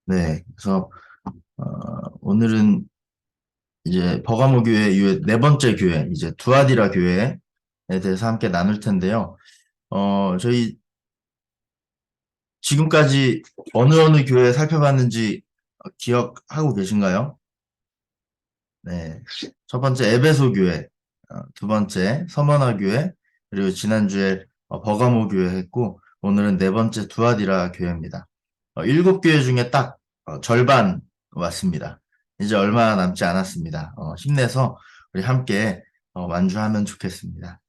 네, 그래서 오늘은 이제 버가모 교회 이후에 네 번째 교회, 이제 두아디라 교회에 대해서 함께 나눌 텐데요. 저희 지금까지 어느 교회 살펴봤는지 기억하고 계신가요? 네, 첫 번째 에베소 교회, 두 번째 서머나 교회, 그리고 지난주에 버가모 교회 했고, 오늘은 네 번째 두아디라 교회입니다. 일곱 교회 중에 딱 절반 왔습니다. 이제 얼마 남지 않았습니다. 힘내서 우리 함께 완주하면 좋겠습니다.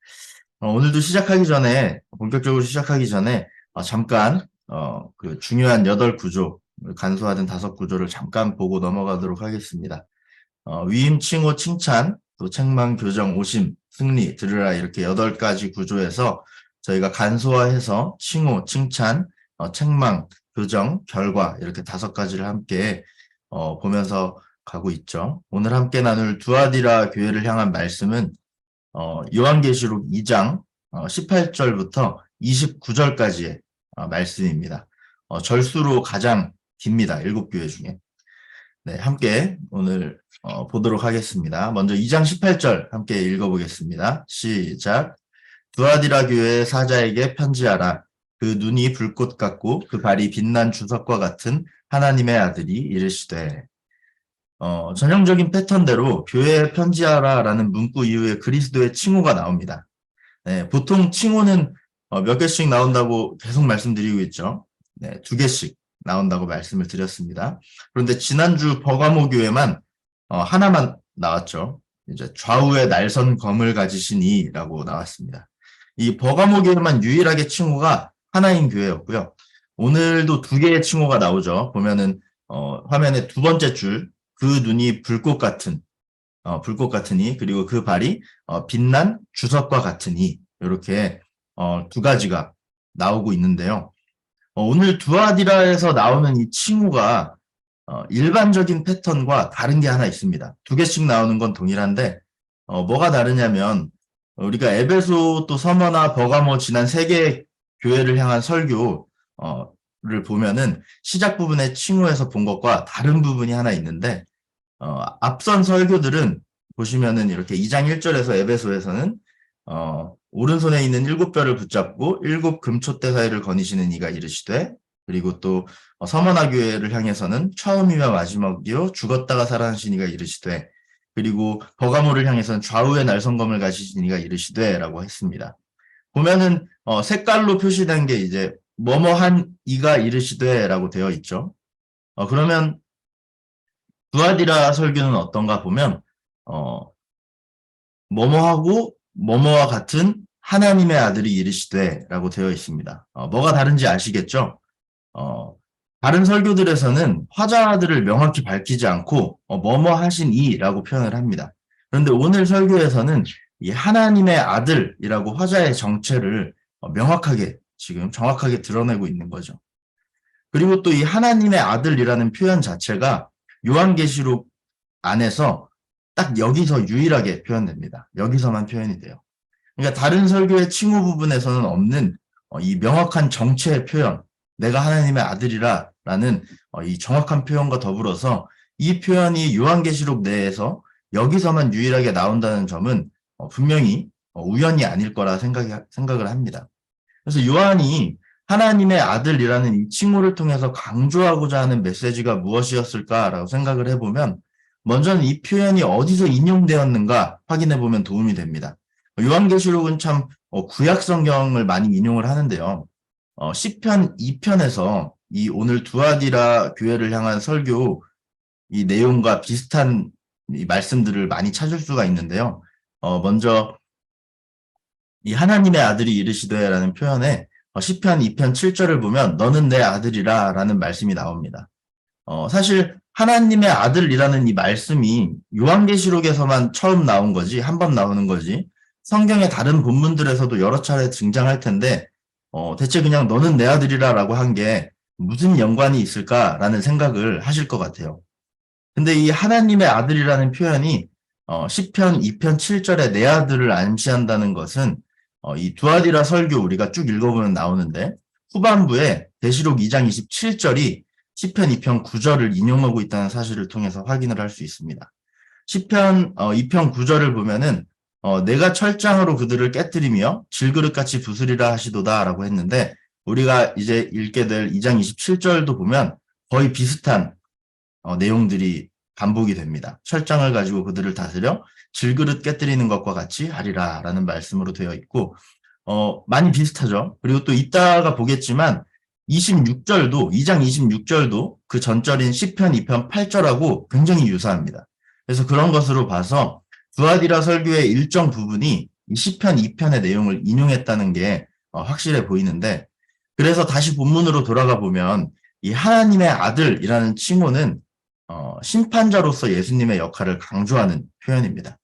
오늘도 시작하기 전에, 본격적으로 시작하기 전에 잠깐 그 중요한 8구조, 간소화된 5구조를 잠깐 보고 넘어가도록 하겠습니다. 위임, 칭호, 칭찬, 또 책망, 교정, 오심, 승리, 들으라 이렇게 8가지 구조에서 저희가 간소화해서 칭호, 칭찬, 책망, 교정, 결과 이렇게 5가지를 함께 보면서 가고 있죠. 오늘 함께 나눌 두아디라 교회를 향한 말씀은 요한계시록 2장 18절부터 29절까지의 말씀입니다. 절수로 가장 깁니다. 7교회 중에. 네, 함께 오늘 보도록 하겠습니다. 먼저 2장 18절 함께 읽어보겠습니다. 시작. 두아디라 교회 사자에게 편지하라. 그 눈이 불꽃 같고 그 발이 빛난 주석과 같은 하나님의 아들이 이르시되. 전형적인 패턴대로 교회에 편지하라라는 문구 이후에 그리스도의 칭호가 나옵니다. 네, 보통 칭호는 몇 개씩 나온다고 계속 말씀드리고 있죠. 네, 2개씩 나온다고 말씀을 드렸습니다. 그런데 지난주 버가모 교회만 하나만 나왔죠. 이제 좌우에 날선 검을 가지시니라고 나왔습니다. 이 버가모 교회만 유일하게 칭호가 하나인 교회였고요. 오늘도 2개의 칭호가 나오죠. 보면은 화면의 두 번째 줄, 그 눈이 불꽃 같은 불꽃 같으니, 그리고 그 발이 빛난 주석과 같으니, 이렇게 2가지가 나오고 있는데요. 오늘 두아디라에서 나오는 이 칭호가 일반적인 패턴과 다른 게 하나 있습니다. 2개씩 나오는 건 동일한데 뭐가 다르냐면, 우리가 에베소 또 서머나 버가모 지난 3개의 교회를 향한 설교를 보면은 시작 부분의 칭호에서 본 것과 다른 부분이 하나 있는데, 앞선 설교들은 보시면은 이렇게 2장 1절에서 에베소에서는 오른손에 있는 7뼈를 붙잡고 7금촛대 사이를 거니시는 이가 이르시되, 그리고 또 서머나 교회를 향해서는 처음이며 마지막이요 죽었다가 살아나신 이가 이르시되, 그리고 버가모를 향해서는 좌우의 날성검을 가지신 이가 이르시되라고 했습니다. 보면은 색깔로 표시된 게 이제 뭐뭐한 이가 이르시되라고 되어 있죠. 그러면 두아디라 설교는 어떤가 보면 뭐뭐하고 뭐뭐와 같은 하나님의 아들이 이르시되라고 되어 있습니다. 뭐가 다른지 아시겠죠? 어, 다른 설교들에서는 화자들을 명확히 밝히지 않고 뭐뭐 하신 이라고 표현을 합니다. 그런데 오늘 설교에서는 이 하나님의 아들이라고 화자의 정체를 명확하게 지금 정확하게 드러내고 있는 거죠. 그리고 또 이 하나님의 아들이라는 표현 자체가 요한계시록 안에서 딱 여기서 유일하게 표현됩니다. 여기서만 표현이 돼요. 그러니까 다른 설교의 칭호 부분에서는 없는 이 명확한 정체의 표현, 내가 하나님의 아들이라 라는 이 정확한 표현과 더불어서 이 표현이 요한계시록 내에서 여기서만 유일하게 나온다는 점은 분명히 우연이 아닐 거라 생각을 합니다. 그래서 요한이 하나님의 아들이라는 이 칭호를 통해서 강조하고자 하는 메시지가 무엇이었을까라고 생각을 해보면, 먼저는 이 표현이 어디서 인용되었는가 확인해 보면 도움이 됩니다. 요한계시록은 참 구약 성경을 많이 인용을 하는데요. 시편 2편에서 이 오늘 두아디라 교회를 향한 설교 이 내용과 비슷한 이 말씀들을 많이 찾을 수가 있는데요. 먼저 이 하나님의 아들이 이르시되라는 표현에 시편 2편 7절을 보면 너는 내 아들이라 라는 말씀이 나옵니다. 사실 하나님의 아들이라는 이 말씀이 요한계시록에서만 처음 나온 거지, 한 번 나오는 거지, 성경의 다른 본문들에서도 여러 차례 등장할 텐데, 대체 그냥 너는 내 아들이라 라고 한 게 무슨 연관이 있을까라는 생각을 하실 것 같아요. 근데 이 하나님의 아들이라는 표현이 시편 2편 7절에 내 아들을 안시한다는 것은 이 두아디라 설교 우리가 쭉 읽어보면 나오는데, 후반부에 계시록 2장 27절이 시편 2편 9절을 인용하고 있다는 사실을 통해서 확인을 할 수 있습니다. 시편 2편 9절을 보면은 내가 철장으로 그들을 깨뜨리며 질그릇같이 부수리라 하시도다라고 했는데 우리가 이제 읽게 될 2장 27절도 보면 거의 비슷한 내용들이 반복이 됩니다. 철장을 가지고 그들을 다스려 질그릇 깨뜨리는 것과 같이 하리라라는 말씀으로 되어 있고 많이 비슷하죠. 그리고 또 이따가 보겠지만 26절도 2장 26절도 그 전절인 시편 2편 8절하고 굉장히 유사합니다. 그래서 그런 것으로 봐서 두아디라 설교의 일정 부분이 이 시편 2편의 내용을 인용했다는 게 확실해 보이는데 그래서 다시 본문으로 돌아가 보면 이 하나님의 아들이라는 칭호는 심판자로서 예수님의 역할을 강조하는 표현입니다.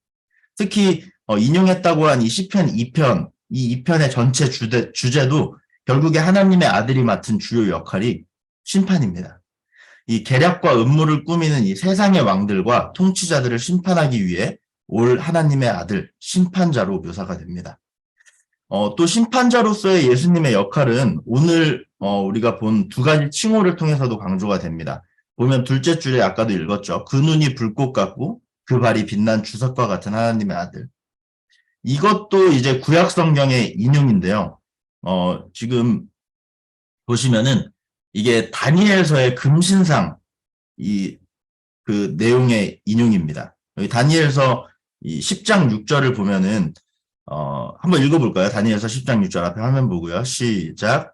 특히 인용했다고 한 이 시편 2편, 이 2편의 전체 주제도 결국에 하나님의 아들이 맡은 주요 역할이 심판입니다. 이 계략과 음모를 꾸미는 이 세상의 왕들과 통치자들을 심판하기 위해 올 하나님의 아들, 심판자로 묘사가 됩니다. 또 심판자로서의 예수님의 역할은 오늘 우리가 본 두 가지 칭호를 통해서도 강조가 됩니다. 보면 둘째 줄에 아까도 읽었죠. 그 눈이 불꽃 같고 그 발이 빛난 주석과 같은 하나님의 아들. 이것도 이제 구약 성경의 인용인데요. 지금 보시면은 이게 다니엘서의 금신상 그 내용의 인용입니다. 여기 다니엘서 이 10장 6절을 보면은 한번 읽어볼까요? 다니엘서 10장 6절 앞에 화면 보고요. 시작.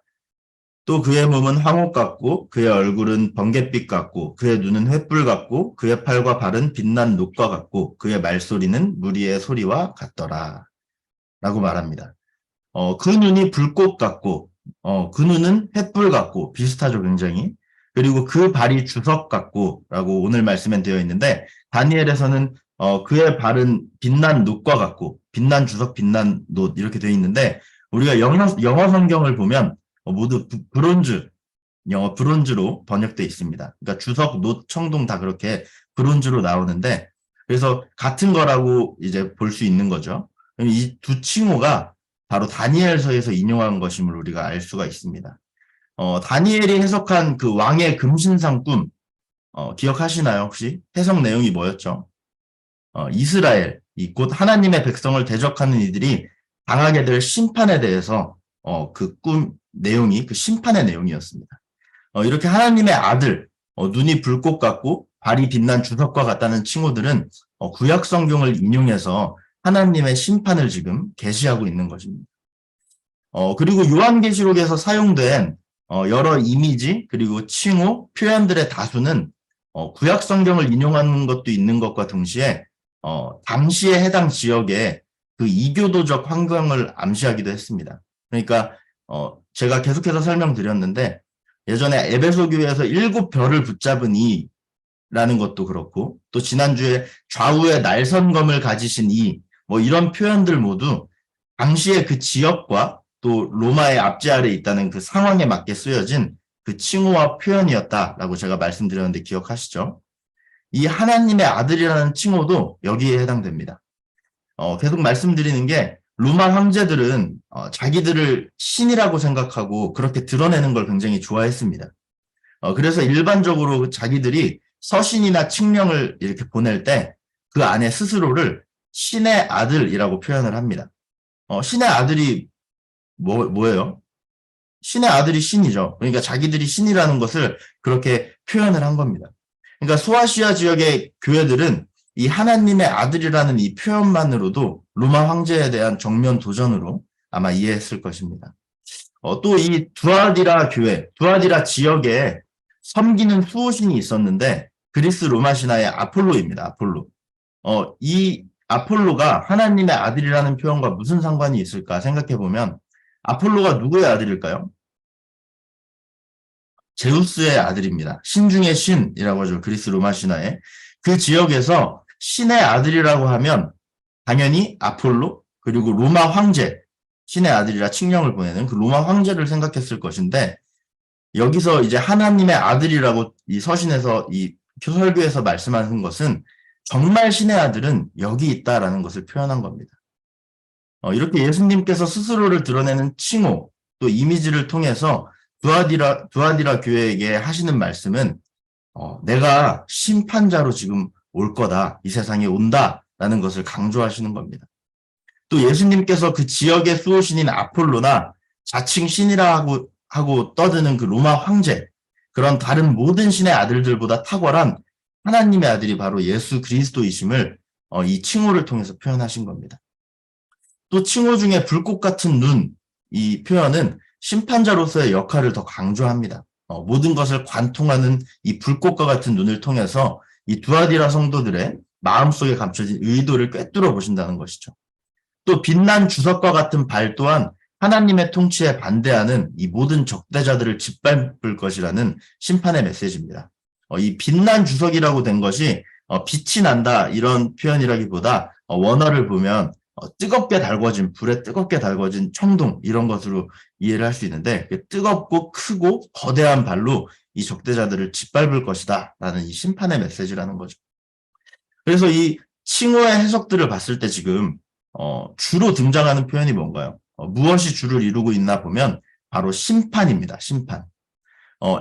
또 그의 몸은 황옥 같고 그의 얼굴은 번갯빛 같고 그의 눈은 횃불 같고 그의 팔과 발은 빛난 녹과 같고 그의 말소리는 무리의 소리와 같더라 라고 말합니다. 그 눈이 불꽃 같고 그 눈은 횃불 같고 비슷하죠 굉장히. 그리고 그 발이 주석 같고 라고 오늘 말씀에 되어 있는데 다니엘에서는 그의 발은 빛난 녹과 같고 빛난 주석 빛난 녹 이렇게 되어 있는데 우리가 영어 성경을 보면 모두 브론즈, 영어 브론즈로 번역되어 있습니다. 그러니까 주석, 놋, 청동 다 그렇게 브론즈로 나오는데 그래서 같은 거라고 이제 볼 수 있는 거죠. 이 두 칭호가 바로 다니엘서에서 인용한 것임을 우리가 알 수가 있습니다. 다니엘이 해석한 그 왕의 금신상 꿈 기억하시나요 혹시? 해석 내용이 뭐였죠? 이스라엘, 곧 하나님의 백성을 대적하는 이들이 당하게 될 심판에 대해서 그 꿈 내용이 그 심판의 내용이었습니다. 이렇게 하나님의 아들, 눈이 불꽃 같고 발이 빛난 주석과 같다는 칭호들은 구약 성경을 인용해서 하나님의 심판을 지금 계시하고 있는 것입니다. 그리고 요한계시록에서 사용된 여러 이미지 그리고 칭호, 표현들의 다수는 구약 성경을 인용하는 것도 있는 것과 동시에 당시에 해당 지역의 그 이교도적 환경을 암시하기도 했습니다. 그러니까 제가 계속해서 설명드렸는데 예전에 에베소 교회에서 7별을 붙잡은 이라는 것도 그렇고 또 지난주에 좌우에 날선검을 가지신 뭐 이런 표현들 모두 당시의 그 지역과 또 로마의 압제 아래 있다는 그 상황에 맞게 쓰여진 그 칭호와 표현이었다라고 제가 말씀드렸는데 기억하시죠? 이 하나님의 아들이라는 칭호도 여기에 해당됩니다. 계속 말씀드리는 게 로마 황제들은 자기들을 신이라고 생각하고 그렇게 드러내는 걸 굉장히 좋아했습니다. 그래서 일반적으로 자기들이 서신이나 칙령을 이렇게 보낼 때 그 안에 스스로를 신의 아들이라고 표현을 합니다. 신의 아들이 뭐예요? 신의 아들이 신이죠. 그러니까 자기들이 신이라는 것을 그렇게 표현을 한 겁니다. 그러니까 소아시아 지역의 교회들은 이 하나님의 아들이라는 이 표현만으로도 로마 황제에 대한 정면 도전으로 아마 이해했을 것입니다. 또 이 두아디라 교회, 두아디라 지역에 섬기는 수호신이 있었는데 그리스 로마 신화의 아폴로입니다. 아폴로. 이 아폴로가 하나님의 아들이라는 표현과 무슨 상관이 있을까 생각해 보면 아폴로가 누구의 아들일까요? 제우스의 아들입니다. 신 중의 신이라고 하죠. 그리스 로마 신화에. 그 지역에서 신의 아들이라고 하면 당연히 아폴로 그리고 로마 황제, 신의 아들이라 칙령을 보내는 그 로마 황제를 생각했을 것인데 여기서 이제 하나님의 아들이라고 이 서신에서 이 설교에서 말씀하는 것은 정말 신의 아들은 여기 있다라는 것을 표현한 겁니다. 이렇게 예수님께서 스스로를 드러내는 칭호 또 이미지를 통해서 두아디라 교회에게 하시는 말씀은 내가 심판자로 지금 올 거다. 이 세상에 온다라는 것을 강조하시는 겁니다. 또 예수님께서 그 지역의 수호신인 아폴로나 자칭 신이라 하고 떠드는 그 로마 황제, 그런 다른 모든 신의 아들들보다 탁월한 하나님의 아들이 바로 예수 그리스도이심을 이 칭호를 통해서 표현하신 겁니다. 또 칭호 중에 불꽃 같은 눈, 이 표현은 심판자로서의 역할을 더 강조합니다. 모든 것을 관통하는 이 불꽃과 같은 눈을 통해서 이 두아디라 성도들의 마음속에 감춰진 의도를 꿰뚫어 보신다는 것이죠. 또 빛난 주석과 같은 발 또한 하나님의 통치에 반대하는 이 모든 적대자들을 짓밟을 것이라는 심판의 메시지입니다. 이 빛난 주석이라고 된 것이 빛이 난다 이런 표현이라기보다 원어를 보면 뜨겁게 달궈진, 불에 뜨겁게 달궈진 청동 이런 것으로 이해를 할 수 있는데, 뜨겁고 크고 거대한 발로 이 적대자들을 짓밟을 것이다 라는 이 심판의 메시지라는 거죠. 그래서 이 칭호의 해석들을 봤을 때 지금 주로 등장하는 표현이 뭔가요? 무엇이 주를 이루고 있나 보면 바로 심판입니다. 심판.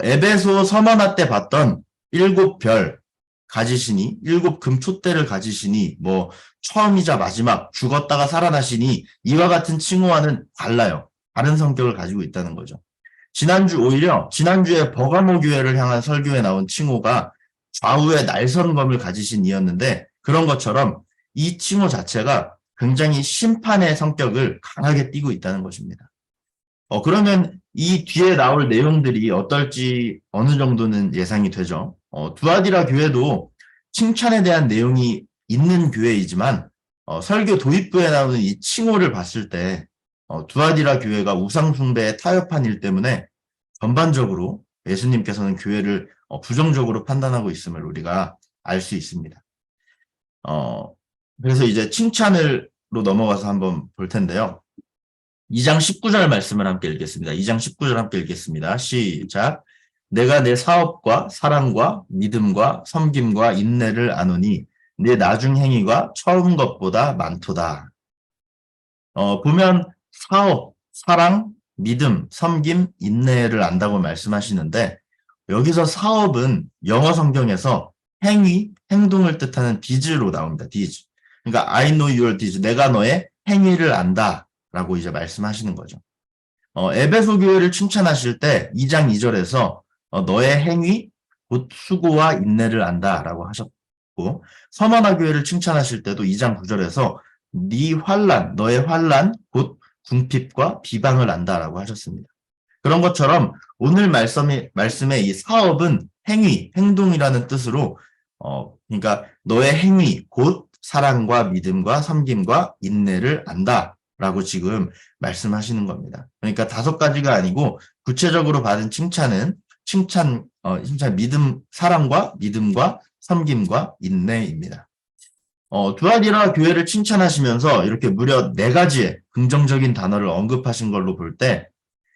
에베소 서머나 때 봤던 7별 가지시니, 7금촛대를 가지시니, 뭐 처음이자 마지막, 죽었다가 살아나시니, 이와 같은 칭호와는 달라요. 다른 성격을 가지고 있다는 거죠. 지난주에 버가모 교회를 향한 설교에 나온 칭호가 좌우에 날선검을 가지신 이였는데, 그런 것처럼 이 칭호 자체가 굉장히 심판의 성격을 강하게 띠고 있다는 것입니다. 그러면 이 뒤에 나올 내용들이 어떨지 어느 정도는 예상이 되죠. 두아디라 교회도 칭찬에 대한 내용이 있는 교회이지만 설교 도입부에 나오는 이 칭호를 봤을 때 두아디라 교회가 우상숭배에 타협한 일 때문에 전반적으로 예수님께서는 교회를 부정적으로 판단하고 있음을 우리가 알 수 있습니다. 그래서 이제 칭찬으로 넘어가서 한번 볼 텐데요. 2장 19절 말씀을 함께 읽겠습니다. 2장 19절 함께 읽겠습니다. 시작. 내가 내 사업과 사랑과 믿음과 섬김과 인내를 아노니 내 나중 행위가 처음 것보다 많도다. 보면 사업, 사랑, 믿음, 섬김, 인내를 안다고 말씀하시는데, 여기서 사업은 영어 성경에서 행위, 행동을 뜻하는 deeds로 나옵니다. deeds. 그러니까 I know your deeds. 내가 너의 행위를 안다 라고 이제 말씀하시는 거죠. 에베소 교회를 칭찬하실 때 2장 2절에서 너의 행위, 곧 수고와 인내를 안다 라고 하셨고, 서머나 교회를 칭찬하실 때도 2장 9절에서 네 환난, 너의 환난, 곧 궁핍과 비방을 안다라고 하셨습니다. 그런 것처럼 오늘 말씀의 이 사업은 행위, 행동이라는 뜻으로 그러니까 너의 행위, 곧 사랑과 믿음과 섬김과 인내를 안다라고 지금 말씀하시는 겁니다. 그러니까 5가지가 아니고 구체적으로 받은 칭찬은 칭찬 믿음, 사랑과 믿음과 섬김과 인내입니다. 두아디라 교회를 칭찬하시면서 이렇게 무려 4가지의 긍정적인 단어를 언급하신 걸로 볼 때,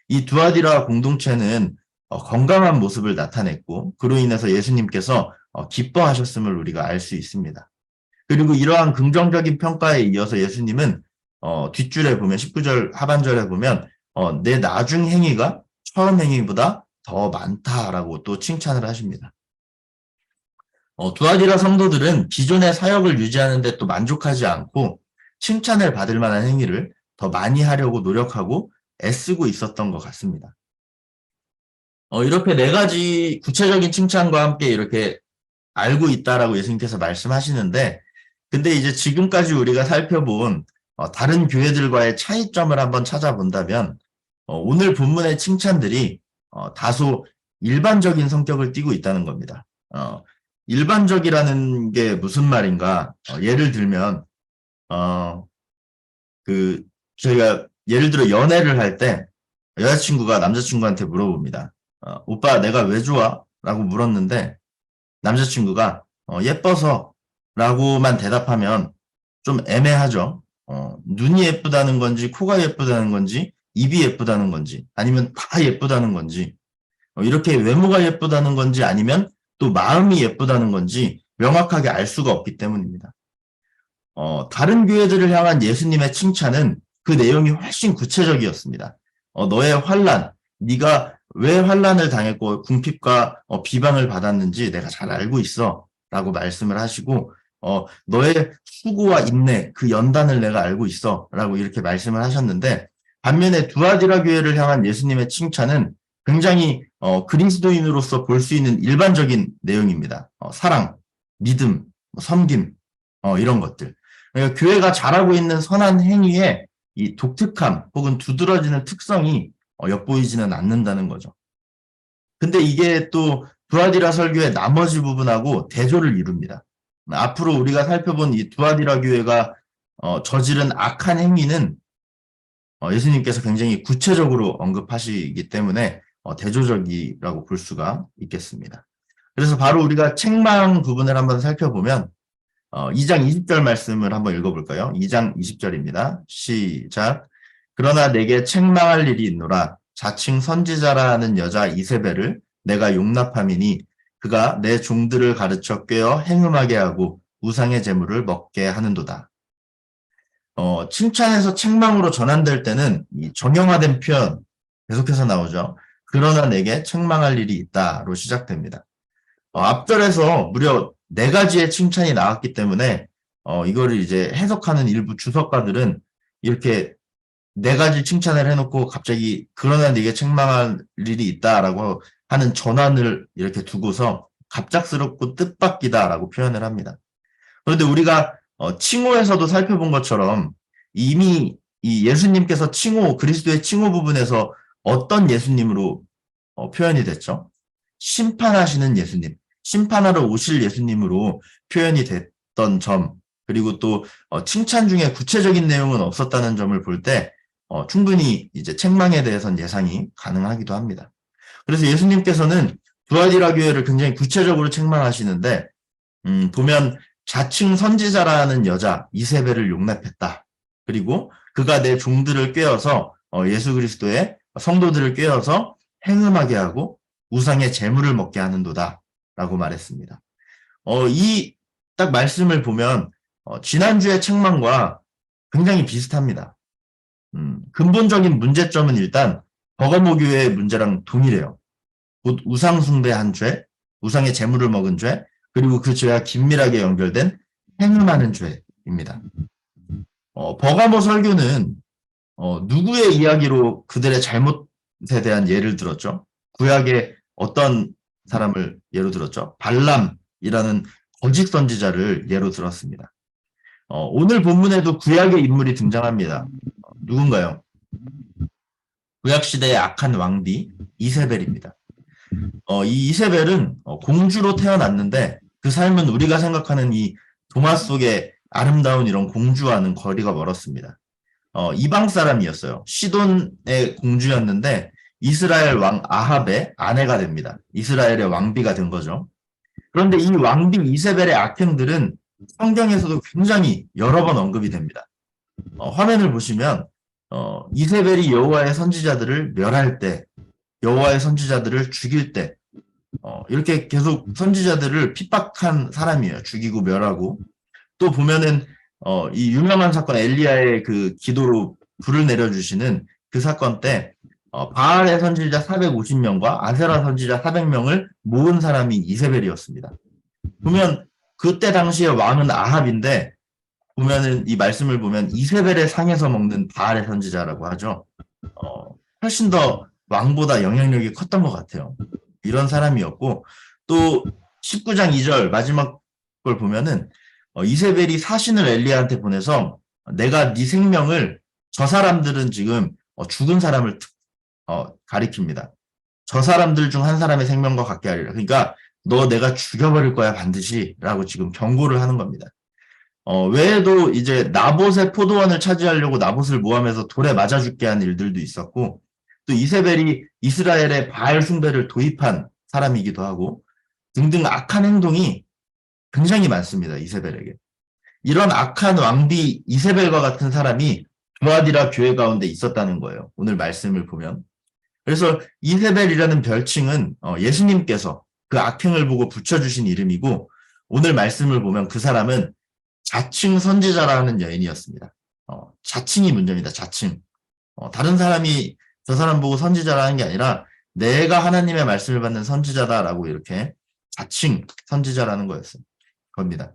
이 두아디라 공동체는 건강한 모습을 나타냈고, 그로 인해서 예수님께서 기뻐하셨음을 우리가 알 수 있습니다. 그리고 이러한 긍정적인 평가에 이어서 예수님은 뒷줄에 보면 19절 하반절에 보면 내 나중 행위가 처음 행위보다 더 많다라고 또 칭찬을 하십니다. 두아디라 성도들은 기존의 사역을 유지하는 데 또 만족하지 않고 칭찬을 받을 만한 행위를 더 많이 하려고 노력하고 애쓰고 있었던 것 같습니다. 이렇게 4가지 구체적인 칭찬과 함께 이렇게 알고 있다라고 예수님께서 말씀하시는데, 근데 이제 지금까지 우리가 살펴본 다른 교회들과의 차이점을 한번 찾아본다면 오늘 본문의 칭찬들이 다소 일반적인 성격을 띠고 있다는 겁니다. 일반적이라는 게 무슨 말인가? 예를 들면 저희가 예를 들어 연애를 할 때 여자친구가 남자친구한테 물어봅니다. 오빠 내가 왜 좋아? 라고 물었는데 남자친구가 예뻐서 라고만 대답하면 좀 애매하죠. 눈이 예쁘다는 건지 코가 예쁘다는 건지 입이 예쁘다는 건지 아니면 다 예쁘다는 건지 이렇게 외모가 예쁘다는 건지 아니면 또 마음이 예쁘다는 건지 명확하게 알 수가 없기 때문입니다. 다른 교회들을 향한 예수님의 칭찬은 그 내용이 훨씬 구체적이었습니다. 너의 환난, 네가 왜 환난을 당했고 궁핍과 비방을 받았는지 내가 잘 알고 있어 라고 말씀을 하시고 너의 수고와 인내 그 연단을 내가 알고 있어 라고 이렇게 말씀을 하셨는데 반면에 두아디라 교회를 향한 예수님의 칭찬은 굉장히 그리스도인으로서 볼 수 있는 일반적인 내용입니다. 사랑, 믿음, 섬김 이런 것들. 그러니까 교회가 잘하고 있는 선한 행위에 이 독특함 혹은 두드러지는 특성이 엿보이지는 않는다는 거죠. 근데 이게 또 두아디라 설교의 나머지 부분하고 대조를 이룹니다. 앞으로 우리가 살펴본 이 두아디라 교회가 저지른 악한 행위는 예수님께서 굉장히 구체적으로 언급하시기 때문에 대조적이라고 볼 수가 있겠습니다. 그래서 바로 우리가 책망 부분을 한번 살펴보면 2장 20절 말씀을 한번 읽어볼까요? 2장 20절입니다. 시작. 그러나 내게 책망할 일이 있노라. 자칭 선지자라는 여자 이세벨을 내가 용납함이니 그가 내 종들을 가르쳐 꿰어 행음하게 하고 우상의 재물을 먹게 하는도다. 칭찬에서 책망으로 전환될 때는 이 정형화된 표현 계속해서 나오죠. 그러나 내게 책망할 일이 있다로 시작됩니다. 앞절에서 무려 4가지의 칭찬이 나왔기 때문에 이거를 이제 해석하는 일부 주석가들은 이렇게 4가지 칭찬을 해놓고 갑자기 그러나 네게 책망할 일이 있다라고 하는 전환을 이렇게 두고서 갑작스럽고 뜻밖이다라고 표현을 합니다. 그런데 우리가 칭호에서도 살펴본 것처럼 이미 이 예수님께서 그리스도의 칭호 부분에서 어떤 예수님으로 표현이 됐죠? 심판하시는 예수님, 심판하러 오실 예수님으로 표현이 됐던 점, 그리고 또 칭찬 중에 구체적인 내용은 없었다는 점을 볼 때 충분히 이제 책망에 대해서는 예상이 가능하기도 합니다. 그래서 예수님께서는 두아디라 교회를 굉장히 구체적으로 책망하시는데 보면 자칭 선지자라는 여자 이세벨을 용납했다. 그리고 그가 내 종들을 꿰어서 예수 그리스도의 성도들을 꿰어서 행음하게 하고 우상의 재물을 먹게 하는도다 라고 말했습니다. 이 딱 말씀을 보면 지난주의 책망과 굉장히 비슷합니다. 근본적인 문제점은 일단 버가모 교회의 문제랑 동일해요. 곧 우상 숭배한 죄, 우상의 재물을 먹은 죄, 그리고 그 죄와 긴밀하게 연결된 행음하는 죄입니다. 버가모 설교는 누구의 이야기로 그들의 잘못에 대한 예를 들었죠? 구약의 어떤 사람을 예로 들었죠? 발람이라는 거짓 선지자를 예로 들었습니다. 오늘 본문에도 구약의 인물이 등장합니다. 누군가요? 구약시대의 악한 왕비 이세벨입니다. 이 이세벨은 공주로 태어났는데 그 삶은 우리가 생각하는 이 동화 속의 아름다운 이런 공주와는 거리가 멀었습니다. 이방 사람이었어요. 시돈의 공주였는데 이스라엘 왕 아합의 아내가 됩니다. 이스라엘의 왕비가 된 거죠. 그런데 이 왕비 이세벨의 악행들은 성경에서도 굉장히 여러 번 언급이 됩니다. 화면을 보시면 이세벨이 여호와의 선지자들을 멸할 때, 여호와의 선지자들을 죽일 때 이렇게 계속 선지자들을 핍박한 사람이에요. 죽이고 멸하고. 또 보면은 이 유명한 사건 엘리야의 그 기도로 불을 내려주시는 그 사건 때 바알의 선지자 450명과 아세라 선지자 400명을 모은 사람이 이세벨이었습니다. 보면 그때 당시에 왕은 아합인데 보면은 이 말씀을 보면 이세벨의 상에서 먹는 바알의 선지자라고 하죠. 훨씬 더 왕보다 영향력이 컸던 것 같아요. 이런 사람이었고 또 19장 2절 마지막 걸 보면은 이세벨이 사신을 엘리야한테 보내서 내가 네 생명을 저 사람들은 지금 죽은 사람을 가리킵니다. 저 사람들 중 한 사람의 생명과 같게 하리라. 그러니까 너 내가 죽여버릴 거야 반드시 라고 지금 경고를 하는 겁니다. 외에도 이제 나봇의 포도원을 차지하려고 나봇을 모함해서 돌에 맞아 죽게 한 일들도 있었고 또 이세벨이 이스라엘의 바알 숭배를 도입한 사람이기도 하고 등등 악한 행동이 굉장히 많습니다. 이세벨에게. 이런 악한 왕비 이세벨과 같은 사람이 두아디라 교회 가운데 있었다는 거예요. 오늘 말씀을 보면. 그래서 이세벨이라는 별칭은 예수님께서 그 악행을 보고 붙여주신 이름이고 오늘 말씀을 보면 그 사람은 자칭 선지자라는 여인이었습니다. 자칭이 문제입니다. 자칭. 다른 사람이 저 사람 보고 선지자라는 게 아니라 내가 하나님의 말씀을 받는 선지자다라고 이렇게 자칭 선지자라는 거였어요. 겁니다.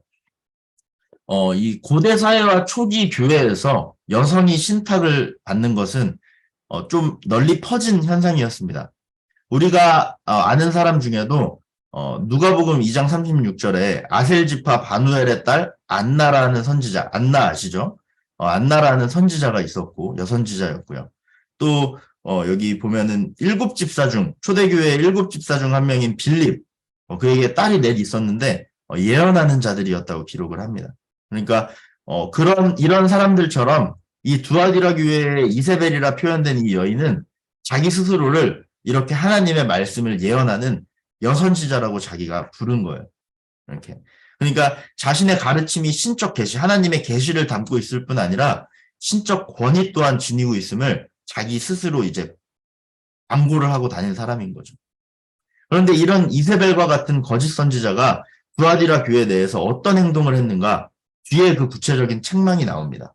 이 고대 사회와 초기 교회에서 여성이 신탁을 받는 것은 좀 널리 퍼진 현상이었습니다. 우리가 아는 사람 중에도 누가복음 2장 36절에 아셀 지파 바누엘의 딸 안나라는 선지자, 안나 아시죠? 안나라는 선지자가 있었고 여선지자였고요. 또 여기 보면은 일곱 집사 중 초대교회 일곱 집사 중 한 명인 빌립, 그에게 딸이 넷 있었는데 예언하는 자들이었다고 기록을 합니다. 그러니까 이런 사람들처럼 이 두아디라 교회의 이세벨이라 표현된 이 여인은 자기 스스로를 이렇게 하나님의 말씀을 예언하는 여선지자라고 자기가 부른 거예요. 이렇게. 그러니까 자신의 가르침이 신적 계시, 하나님의 계시를 담고 있을 뿐 아니라 신적 권위 또한 지니고 있음을 자기 스스로 이제 광고를 하고 다닌 사람인 거죠. 그런데 이런 이세벨과 같은 거짓 선지자가 두아디라 교회 내에서 어떤 행동을 했는가? 뒤에 그 구체적인 책망이 나옵니다.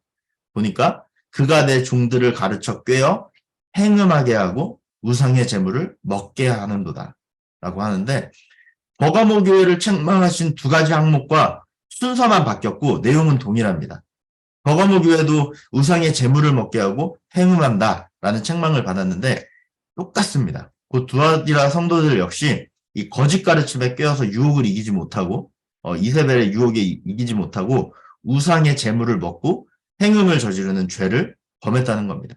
보니까 그가 내 종들을 가르쳐 꿰어 행음하게 하고 우상의 재물을 먹게 하는도다 라고 하는데 버가모 교회를 책망하신 두 가지 항목과 순서만 바뀌었고 내용은 동일합니다. 버가모 교회도 우상의 재물을 먹게 하고 행음한다 라는 책망을 받았는데 똑같습니다. 그 두아디라 성도들 역시 이 거짓 가르침에 꿰어서 유혹을 이기지 못하고 이세벨의 유혹에 이기지 못하고 우상의 재물을 먹고 행음을 저지르는 죄를 범했다는 겁니다.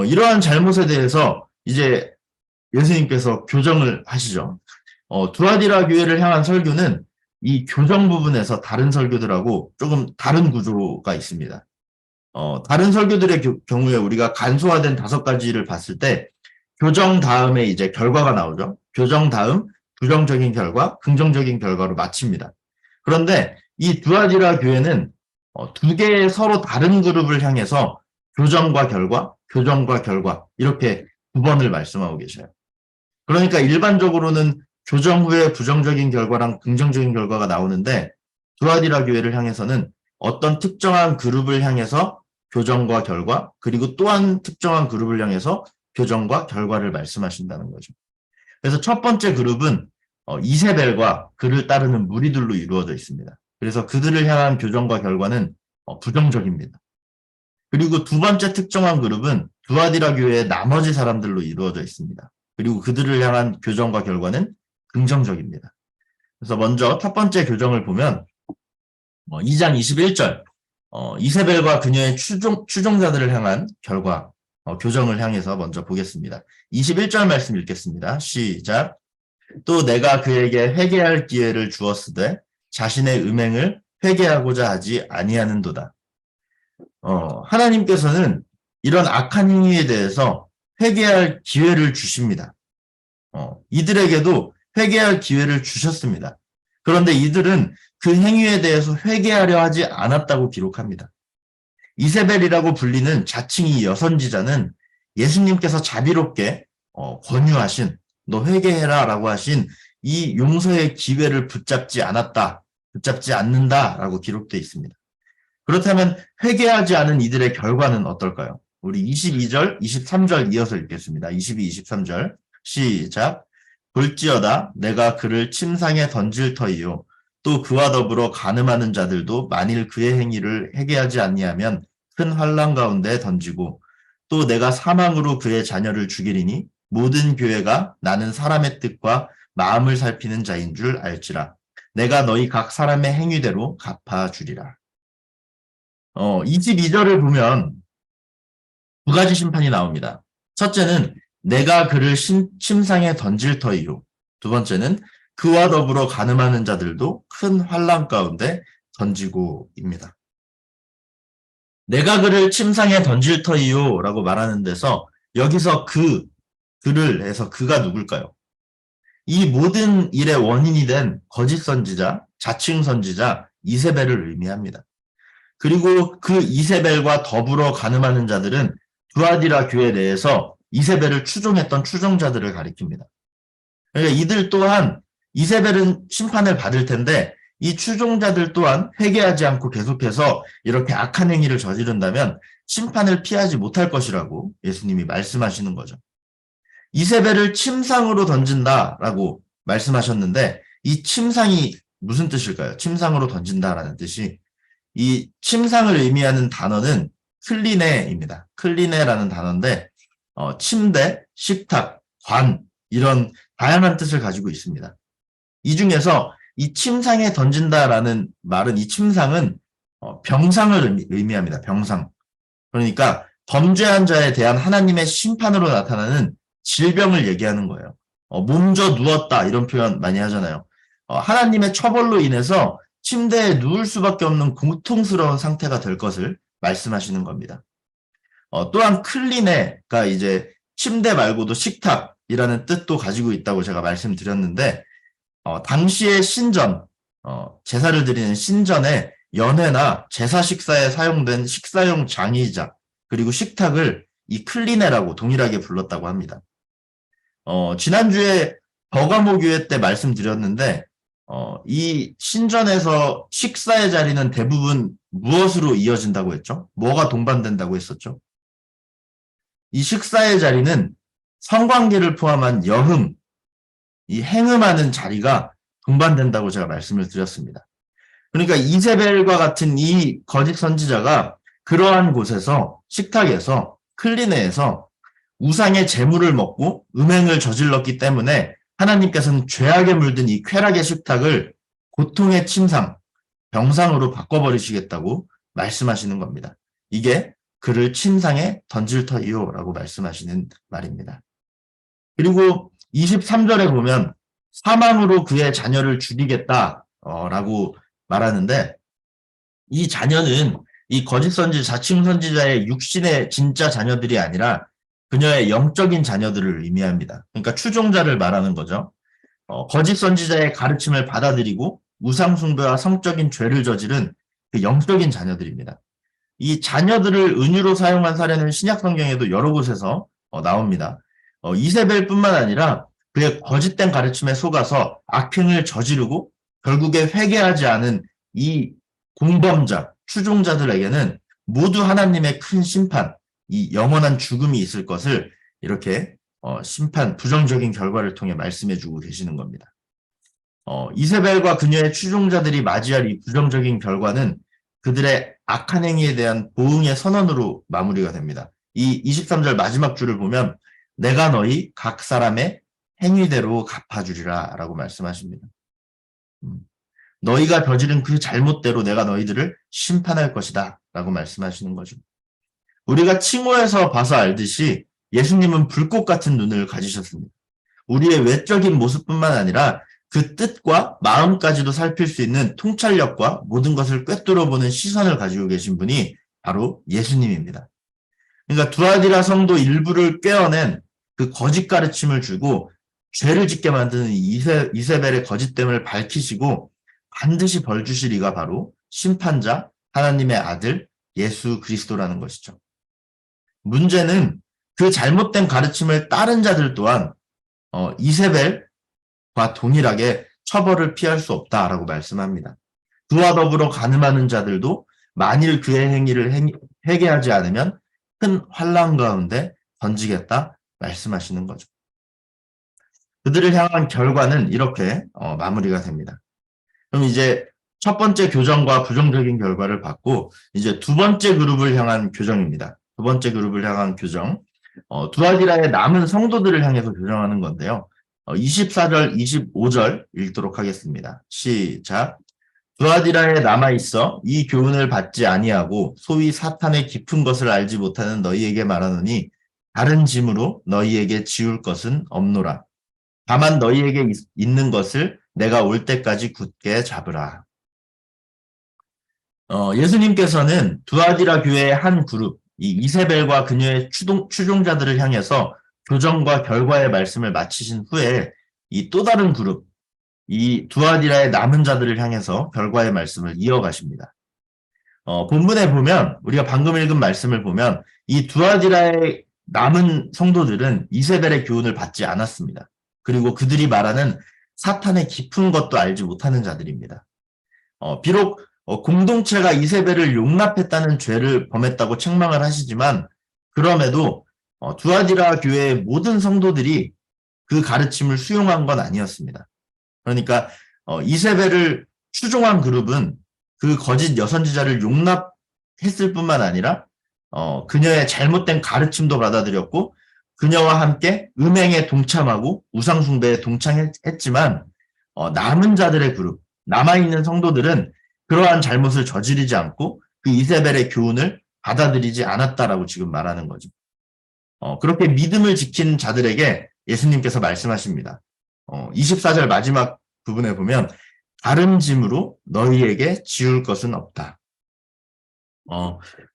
이러한 잘못에 대해서 이제 예수님께서 교정을 하시죠. 두아디라 교회를 향한 설교는 이 교정 부분에서 다른 설교들하고 조금 다른 구조가 있습니다. 다른 설교들의 경우에 우리가 간소화된 5가지를 봤을 때 교정 다음에 이제 결과가 나오죠. 교정 다음 부정적인 결과, 긍정적인 결과로 마칩니다. 그런데 이 두아디라 교회는 두 개의 서로 다른 그룹을 향해서 교정과 결과 이렇게 2번을 말씀하고 계셔요. 그러니까 일반적으로는 교정 후에 부정적인 결과랑 긍정적인 결과가 나오는데 두아디라 교회를 향해서는 어떤 특정한 그룹을 향해서 교정과 결과 그리고 또한 특정한 그룹을 향해서 교정과 결과를 말씀하신다는 거죠. 그래서 첫 번째 그룹은 이세벨과 그를 따르는 무리들로 이루어져 있습니다. 그래서 그들을 향한 교정과 결과는 부정적입니다. 그리고 두 번째 특정한 그룹은 두아디라 교회의 나머지 사람들로 이루어져 있습니다. 그리고 그들을 향한 교정과 결과는 긍정적입니다. 그래서 먼저 첫 번째 교정을 보면 2장 21절 이세벨과 그녀의 추종자들을 향한 결과 교정을 향해서 먼저 보겠습니다. 21절 말씀 읽겠습니다. 시작. 또 내가 그에게 회개할 기회를 주었으되 자신의 음행을 회개하고자 하지 아니하는도다. 하나님께서는 이런 악한 행위에 대해서 회개할 기회를 주십니다. 이들에게도 회개할 기회를 주셨습니다. 그런데 이들은 그 행위에 대해서 회개하려 하지 않았다고 기록합니다. 이세벨이라고 불리는 자칭이 여선지자는 예수님께서 자비롭게 권유하신 너 회개해라 라고 하신 이 용서의 기회를 붙잡지 않는다라고 기록되어 있습니다. 그렇다면 회개하지 않은 이들의 결과는 어떨까요? 우리 22절, 23절 이어서 읽겠습니다. 22, 23절 시작. 볼지어다 내가 그를 침상에 던질 터이요 또 그와 더불어 간음하는 자들도 만일 그의 행위를 회개하지 아니하면 큰 환난 가운데 던지고 또 내가 사망으로 그의 자녀를 죽이리니 모든 교회가 나는 사람의 뜻과 마음을 살피는 자인 줄 알지라. 내가 너희 각 사람의 행위대로 갚아주리라. 22절을 보면 두 가지 심판이 나옵니다. 첫째는 내가 그를 침상에 던질 터이요. 두 번째는 그와 더불어 간음하는 자들도 큰 환난 가운데 던지고입니다. 내가 그를 침상에 던질 터이요 라고 말하는 데서 여기서 그를 해서 그가 누굴까요? 이 모든 일의 원인이 된 거짓 선지자, 자칭 선지자 이세벨을 의미합니다. 그리고 그 이세벨과 더불어 간음하는 자들은 두아디라 교회 내에서 이세벨을 추종했던 추종자들을 가리킵니다. 그러니까 이들 또한 이세벨은 심판을 받을 텐데 이 추종자들 또한 회개하지 않고 계속해서 이렇게 악한 행위를 저지른다면 심판을 피하지 못할 것이라고 예수님이 말씀하시는 거죠. 이세벨을 침상으로 던진다라고 말씀하셨는데 이 침상이 무슨 뜻일까요? 침상으로 던진다라는 뜻이 이 침상을 의미하는 단어는 클리네입니다. 클리네라는 단어인데 침대, 식탁, 관 이런 다양한 뜻을 가지고 있습니다. 이 중에서 이 침상에 던진다라는 말은 이 침상은 병상을 의미합니다. 병상. 그러니까 범죄한 자에 대한 하나님의 심판으로 나타나는 질병을 얘기하는 거예요. 몸져 누웠다 이런 표현 많이 하잖아요. 하나님의 처벌로 인해서 침대에 누울 수밖에 없는 고통스러운 상태가 될 것을 말씀하시는 겁니다. 또한 클리네가 이제 침대 말고도 식탁이라는 뜻도 가지고 있다고 제가 말씀드렸는데 당시의 신전, 제사를 드리는 신전에 연회나 제사 식사에 사용된 식사용 장의자 그리고 식탁을 이 클리네라고 동일하게 불렀다고 합니다. 지난주에 버가모 교회 때 말씀드렸는데 이 신전에서 식사의 자리는 대부분 무엇으로 이어진다고 했죠? 뭐가 동반된다고 했었죠? 이 식사의 자리는 성관계를 포함한 여흥, 이 행음하는 자리가 동반된다고 제가 말씀을 드렸습니다. 그러니까 이세벨과 같은 이 거짓 선지자가 그러한 곳에서 식탁에서 클리네에서 우상의 재물을 먹고 음행을 저질렀기 때문에 하나님께서는 죄악에 물든 이 쾌락의 식탁을 고통의 침상, 병상으로 바꿔버리시겠다고 말씀하시는 겁니다. 이게 그를 침상에 던질 터이요라고 말씀하시는 말입니다. 그리고 23절에 보면 사망으로 그의 자녀를 죽이겠다라고 말하는데 이 자녀는 이 거짓 선지 자칭 선지자의 육신의 진짜 자녀들이 아니라 그녀의 영적인 자녀들을 의미합니다. 그러니까 추종자를 말하는 거죠. 거짓 선지자의 가르침을 받아들이고 우상 숭배와 성적인 죄를 저지른 그 영적인 자녀들입니다. 이 자녀들을 은유로 사용한 사례는 신약 성경에도 여러 곳에서 나옵니다. 이세벨뿐만 아니라 그의 거짓된 가르침에 속아서 악행을 저지르고 결국에 회개하지 않은 이 공범자, 추종자들에게는 모두 하나님의 큰 심판, 이 영원한 죽음이 있을 것을 이렇게 심판, 부정적인 결과를 통해 말씀해주고 계시는 겁니다. 이세벨과 그녀의 추종자들이 맞이할 이 부정적인 결과는 그들의 악한 행위에 대한 보응의 선언으로 마무리가 됩니다. 이 23절 마지막 줄을 보면 내가 너희 각 사람의 행위대로 갚아주리라 라고 말씀하십니다. 너희가 저지른 그 잘못대로 내가 너희들을 심판할 것이다 라고 말씀하시는 거죠. 우리가 칭호에서 봐서 알듯이 예수님은 불꽃 같은 눈을 가지셨습니다. 우리의 외적인 모습뿐만 아니라 그 뜻과 마음까지도 살필 수 있는 통찰력과 모든 것을 꿰뚫어보는 시선을 가지고 계신 분이 바로 예수님입니다. 그러니까 두아디라 성도 일부를 꿰어낸 그 거짓 가르침을 주고 죄를 짓게 만드는 이세벨의 거짓됨을 밝히시고 반드시 벌 주실 이가 바로 심판자 하나님의 아들 예수 그리스도라는 것이죠. 문제는 그 잘못된 가르침을 따른 자들 또한 이세벨과 동일하게 처벌을 피할 수 없다라고 말씀합니다. 그와 더불어 간음하는 자들도 만일 그의 행위를 회개하지 않으면 큰 환난 가운데 던지겠다 말씀하시는 거죠. 그들을 향한 결과는 이렇게 마무리가 됩니다. 그럼 이제 첫 번째 교정과 부정적인 결과를 받고 이제 두 번째 그룹을 향한 교정입니다. 두 번째 그룹을 향한 교정. 두아디라의 남은 성도들을 향해서 교정하는 건데요. 24절, 25절 읽도록 하겠습니다. 시작. 두아디라에 남아있어 이 교훈을 받지 아니하고 소위 사탄의 깊은 것을 알지 못하는 너희에게 말하노니 다른 짐으로 너희에게 지울 것은 없노라. 다만 너희에게 있는 것을 내가 올 때까지 굳게 잡으라. 예수님께서는 두아디라 교회의 한 그룹, 이 이세벨과 그녀의 추종자들을 향해서 교정과 결과의 말씀을 마치신 후에 이 또 다른 그룹, 이 두아디라의 남은 자들을 향해서 결과의 말씀을 이어가십니다. 본문에 보면 우리가 방금 읽은 말씀을 보면 이 두아디라의 남은 성도들은 이세벨의 교훈을 받지 않았습니다. 그리고 그들이 말하는 사탄의 깊은 것도 알지 못하는 자들입니다. 비록 공동체가 이세벨을 용납했다는 죄를 범했다고 책망을 하시지만 그럼에도 두아디라 교회의 모든 성도들이 그 가르침을 수용한 건 아니었습니다. 그러니까 이세벨을 추종한 그룹은 그 거짓 여선지자를 용납했을 뿐만 아니라 그녀의 잘못된 가르침도 받아들였고 그녀와 함께 음행에 동참하고 우상숭배에 동참했지만 남은 자들의 그룹, 남아있는 성도들은 그러한 잘못을 저지르지 않고 그 이세벨의 교훈을 받아들이지 않았다라고 지금 말하는 거죠. 그렇게 믿음을 지킨 자들에게 예수님께서 말씀하십니다. 24절 마지막 부분에 보면 다른 짐으로 너희에게 지울 것은 없다.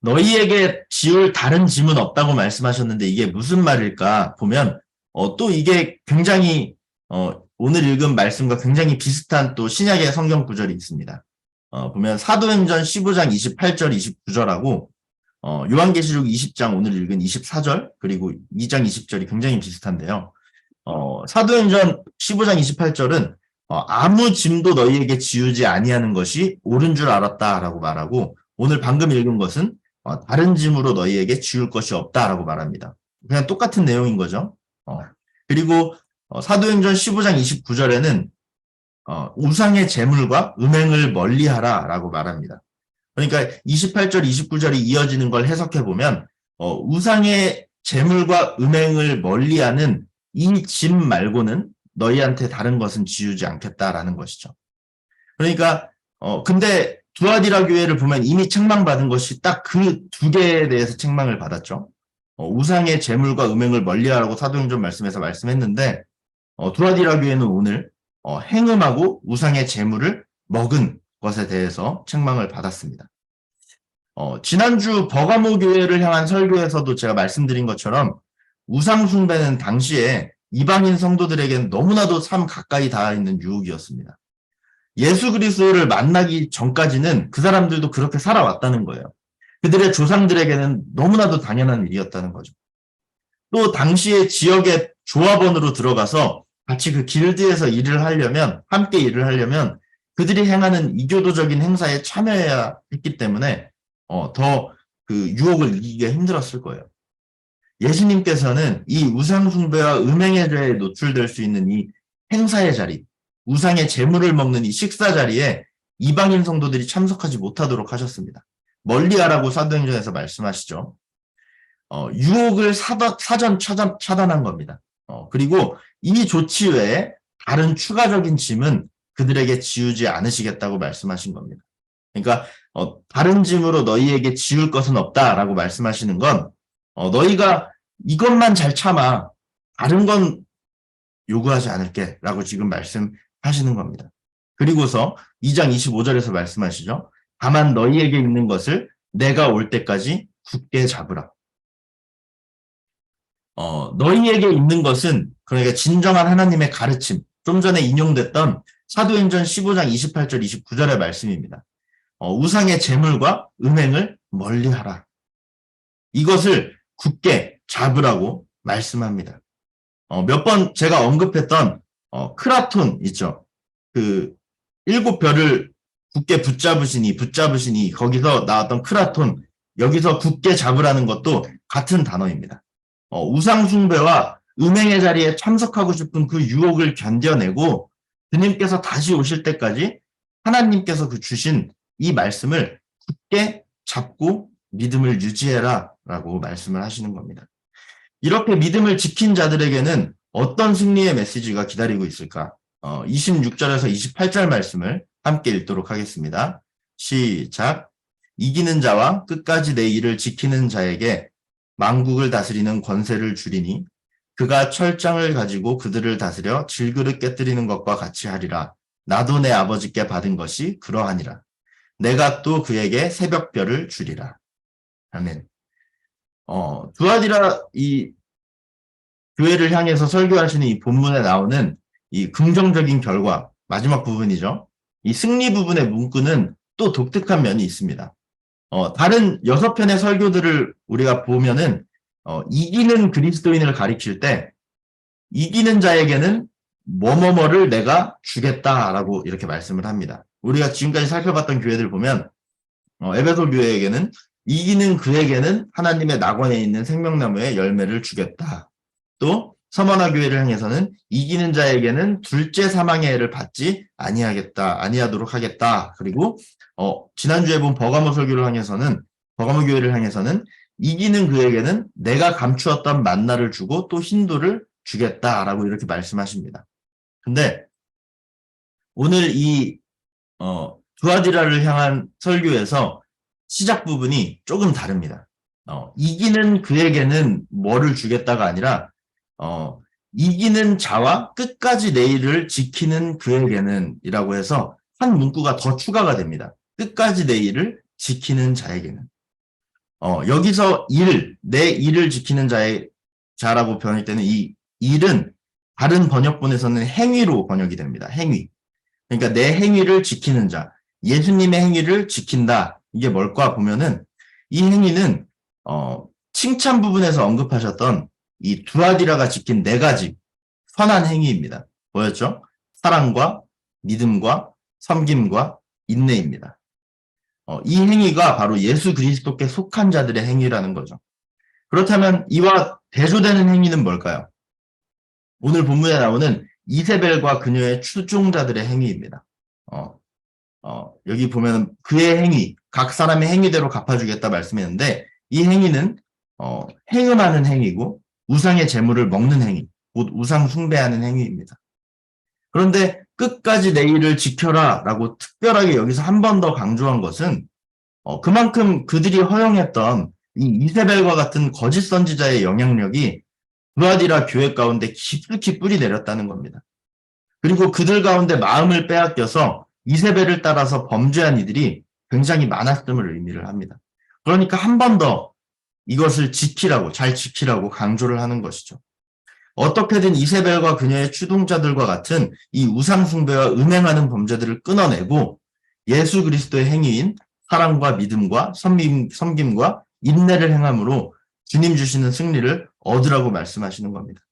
너희에게 지울 다른 짐은 없다고 말씀하셨는데 이게 무슨 말일까 보면 또 이게 굉장히 오늘 읽은 말씀과 굉장히 비슷한 또 신약의 성경 구절이 있습니다. 보면 사도행전 15장 28절 29절하고 요한계시록 20장 오늘 읽은 24절 그리고 2장 20절이 굉장히 비슷한데요. 사도행전 15장 28절은 아무 짐도 너희에게 지우지 아니하는 것이 옳은 줄 알았다라고 말하고 오늘 방금 읽은 것은 다른 짐으로 너희에게 지울 것이 없다라고 말합니다. 그냥 똑같은 내용인 거죠. 그리고 사도행전 15장 29절에는 우상의 제물과 음행을 멀리하라라고 말합니다. 그러니까 28절, 29절이 이어지는 걸 해석해 보면 우상의 제물과 음행을 멀리하는 이 짐 말고는 너희한테 다른 것은 지우지 않겠다라는 것이죠. 그러니까 근데 두아디라 교회를 보면 이미 책망받은 것이 딱 그 두 개에 대해서 책망을 받았죠. 우상의 제물과 음행을 멀리하라고 사도행전 말씀에서 말씀했는데 두아디라 교회는 오늘 행음하고 우상의 제물을 먹은 것에 대해서 책망을 받았습니다. 지난주 버가모 교회를 향한 설교에서도 제가 말씀드린 것처럼 우상 숭배는 당시에 이방인 성도들에게는 너무나도 삶 가까이 닿아 있는 유혹이었습니다. 예수 그리스도를 만나기 전까지는 그 사람들도 그렇게 살아왔다는 거예요. 그들의 조상들에게는 너무나도 당연한 일이었다는 거죠. 또 당시의 지역의 조합원으로 들어가서 같이 그 길드에서 함께 일을 하려면 그들이 행하는 이교도적인 행사에 참여해야 했기 때문에 더 그 유혹을 이기기가 힘들었을 거예요. 예수님께서는 이 우상 숭배와 음행의 죄에 노출될 수 있는 이 행사의 자리, 우상의 제물을 먹는 이 식사 자리에 이방인 성도들이 참석하지 못하도록 하셨습니다. 멀리하라고 사도행전에서 말씀하시죠. 유혹을 사전 차단한 겁니다. 그리고 이 조치 외에 다른 추가적인 짐은 그들에게 지우지 않으시겠다고 말씀하신 겁니다. 그러니까 다른 짐으로 너희에게 지울 것은 없다라고 말씀하시는 건 너희가 이것만 잘 참아 다른 건 요구하지 않을게 라고 지금 말씀하시는 겁니다. 그리고서 2장 25절에서 말씀하시죠. 다만 너희에게 있는 것을 내가 올 때까지 굳게 잡으라. 너희에게 있는 것은 그러니까 진정한 하나님의 가르침, 좀 전에 인용됐던 사도행전 15장 28절 29절의 말씀입니다. 우상의 제물과 음행을 멀리하라. 이것을 굳게 잡으라고 말씀합니다. 몇 번 제가 언급했던 크라톤 있죠. 그 7별을 굳게 붙잡으시니 거기서 나왔던 크라톤 여기서 굳게 잡으라는 것도 같은 단어입니다. 우상 숭배와 음행의 자리에 참석하고 싶은 그 유혹을 견뎌내고 주님께서 다시 오실 때까지 하나님께서 그 주신 이 말씀을 굳게 잡고 믿음을 유지해라 라고 말씀을 하시는 겁니다. 이렇게 믿음을 지킨 자들에게는 어떤 승리의 메시지가 기다리고 있을까? 26절에서 28절 말씀을 함께 읽도록 하겠습니다. 시작. 이기는 자와 끝까지 내 일을 지키는 자에게 만국을 다스리는 권세를 주리니 그가 철장을 가지고 그들을 다스려 질그릇 깨뜨리는 것과 같이 하리라. 나도 내 아버지께 받은 것이 그러하니라. 내가 또 그에게 새벽별을 주리라. 아멘. 두아디라 이 교회를 향해서 설교하시는 이 본문에 나오는 이 긍정적인 결과, 마지막 부분이죠. 이 승리 부분의 문구는 또 독특한 면이 있습니다. 다른 6편의 설교들을 우리가 보면은, 이기는 그리스도인을 가리킬 때, 이기는 자에게는 뭐뭐뭐를 내가 주겠다라고 이렇게 말씀을 합니다. 우리가 지금까지 살펴봤던 교회들 보면, 에베소 교회에게는 이기는 그에게는 하나님의 낙원에 있는 생명나무의 열매를 주겠다. 또 서머나 교회를 향해서는 이기는 자에게는 둘째 사망의 해를 받지 아니하도록 하겠다. 그리고 지난주에 본 버가모 교회를 향해서는 이기는 그에게는 내가 감추었던 만나를 주고 또 흰돌을 주겠다라고 이렇게 말씀하십니다. 근데 오늘 이 두아디라를 향한 설교에서 시작 부분이 조금 다릅니다. 이기는 그에게는 뭐를 주겠다가 아니라 이기는 자와 끝까지 내 일을 지키는 그에게는 이라고 해서 한 문구가 더 추가가 됩니다. 끝까지 내 일을 지키는 자에게는. 여기서 내 일을 지키는 자라고 번역될 때는 이 일은 다른 번역본에서는 행위로 번역이 됩니다. 행위. 그러니까 내 행위를 지키는 자, 예수님의 행위를 지킨다. 이게 뭘까 보면은 이 행위는 칭찬 부분에서 언급하셨던 이 두아디라가 지킨 4가지 선한 행위입니다. 뭐였죠? 사랑과 믿음과 섬김과 인내입니다. 이 행위가 바로 예수 그리스도께 속한 자들의 행위라는 거죠. 그렇다면 이와 대조되는 행위는 뭘까요? 오늘 본문에 나오는 이세벨과 그녀의 추종자들의 행위입니다. 여기 보면 그의 행위, 각 사람의 행위대로 갚아주겠다 말씀했는데 이 행위는 행음하는 행위고 우상의 재물을 먹는 행위, 곧 우상 숭배하는 행위입니다. 그런데 끝까지 내 일을 지켜라 라고 특별하게 여기서 한 번 더 강조한 것은 그만큼 그들이 허용했던 이 이세벨과 같은 거짓 선지자의 영향력이 두아디라 교회 가운데 깊숙이 뿌리 내렸다는 겁니다. 그리고 그들 가운데 마음을 빼앗겨서 이세벨을 따라서 범죄한 이들이 굉장히 많았음을 의미를 합니다. 그러니까 한 번 더 이것을 잘 지키라고 강조를 하는 것이죠. 어떻게든 이세벨과 그녀의 추종자들과 같은 이 우상숭배와 음행하는 범죄들을 끊어내고 예수 그리스도의 행위인 사랑과 믿음과 섬김과 인내를 행함으로 주님 주시는 승리를 얻으라고 말씀하시는 겁니다.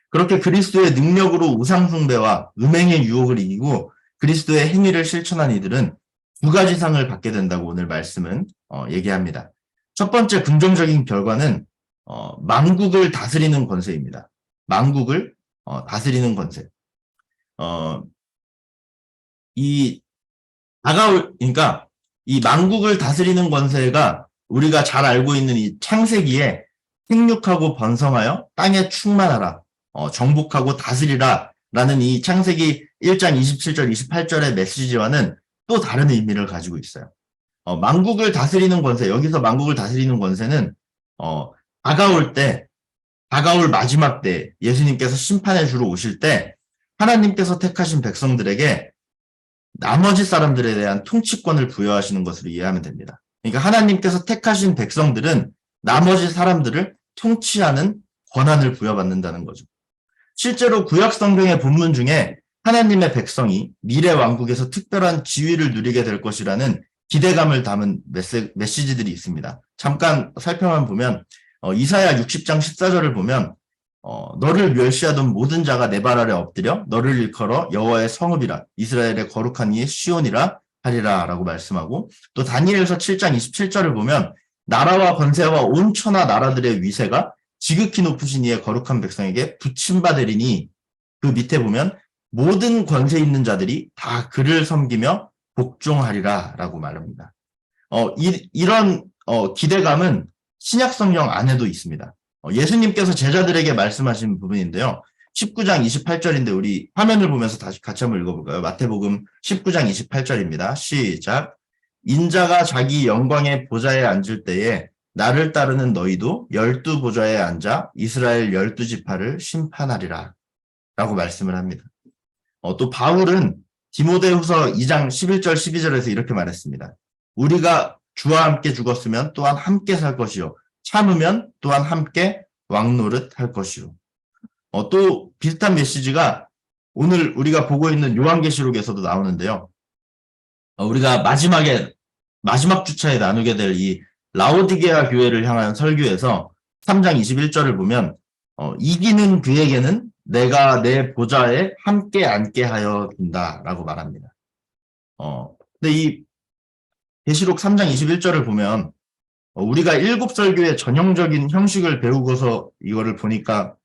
그렇게 그리스도의 능력으로 우상숭배와 음행의 유혹을 이기고 그리스도의 행위를 실천한 이들은 2가지 상을 받게 된다고 오늘 말씀은 얘기합니다. 첫 번째 긍정적인 결과는 만국을 다스리는 권세입니다. 만국을 다스리는 권세. 그러니까 이 만국을 다스리는 권세가 우리가 잘 알고 있는 이 창세기에 생육하고 번성하여 땅에 충만하라, 정복하고 다스리라 라는 이 창세기 1장 27절, 28절의 메시지와는 또 다른 의미를 가지고 있어요. 만국을 다스리는 권세, 여기서 만국을 다스리는 권세는 다가올 마지막 때 예수님께서 심판의 주로 오실 때 하나님께서 택하신 백성들에게 나머지 사람들에 대한 통치권을 부여하시는 것으로 이해하면 됩니다. 그러니까 하나님께서 택하신 백성들은 나머지 사람들을 통치하는 권한을 부여받는다는 거죠. 실제로 구약 성경의 본문 중에 하나님의 백성이 미래 왕국에서 특별한 지위를 누리게 될 것이라는 기대감을 담은 메시지들이 있습니다. 잠깐 살펴만 보면 이사야 60장 14절을 보면 너를 멸시하던 모든 자가 내 발 아래 엎드려 너를 일컬어 여호와의 성읍이라 이스라엘의 거룩한 이의 시온이라 하리라 라고 말씀하고 또 다니엘서 7장 27절을 보면 나라와 권세와 온 천하 나라들의 위세가 지극히 높으신 이의 거룩한 백성에게 붙임받으리니 그 밑에 보면 모든 권세 있는 자들이 다 그를 섬기며 복종하리라 라고 말합니다. 이런 기대감은 신약 성경 안에도 있습니다. 예수님께서 제자들에게 말씀하신 부분인데요. 19장 28절인데 우리 화면을 보면서 다시 같이 한번 읽어볼까요? 마태복음 19장 28절입니다. 시작. 인자가 자기 영광의 보좌에 앉을 때에 나를 따르는 너희도 12보좌에 앉아 이스라엘 12지파를 심판하리라 라고 말씀을 합니다. 또 바울은 디모데후서 2장 11절 12절에서 이렇게 말했습니다. 우리가 주와 함께 죽었으면 또한 함께 살 것이요 참으면 또한 함께 왕노릇 할 것이요. 또 비슷한 메시지가 오늘 우리가 보고 있는 요한계시록에서도 나오는데요. 우리가 마지막 주차에 나누게 될 이 라오디게아 교회를 향한 설교에서 3장 21절을 보면 이기는 그에게는 내가 내 보좌에 함께 앉게 하여 준다라고 말합니다. 근데 이 계시록 3장 21절을 보면 우리가 일곱 설교의 전형적인 형식을 배우고서 이거를 보니까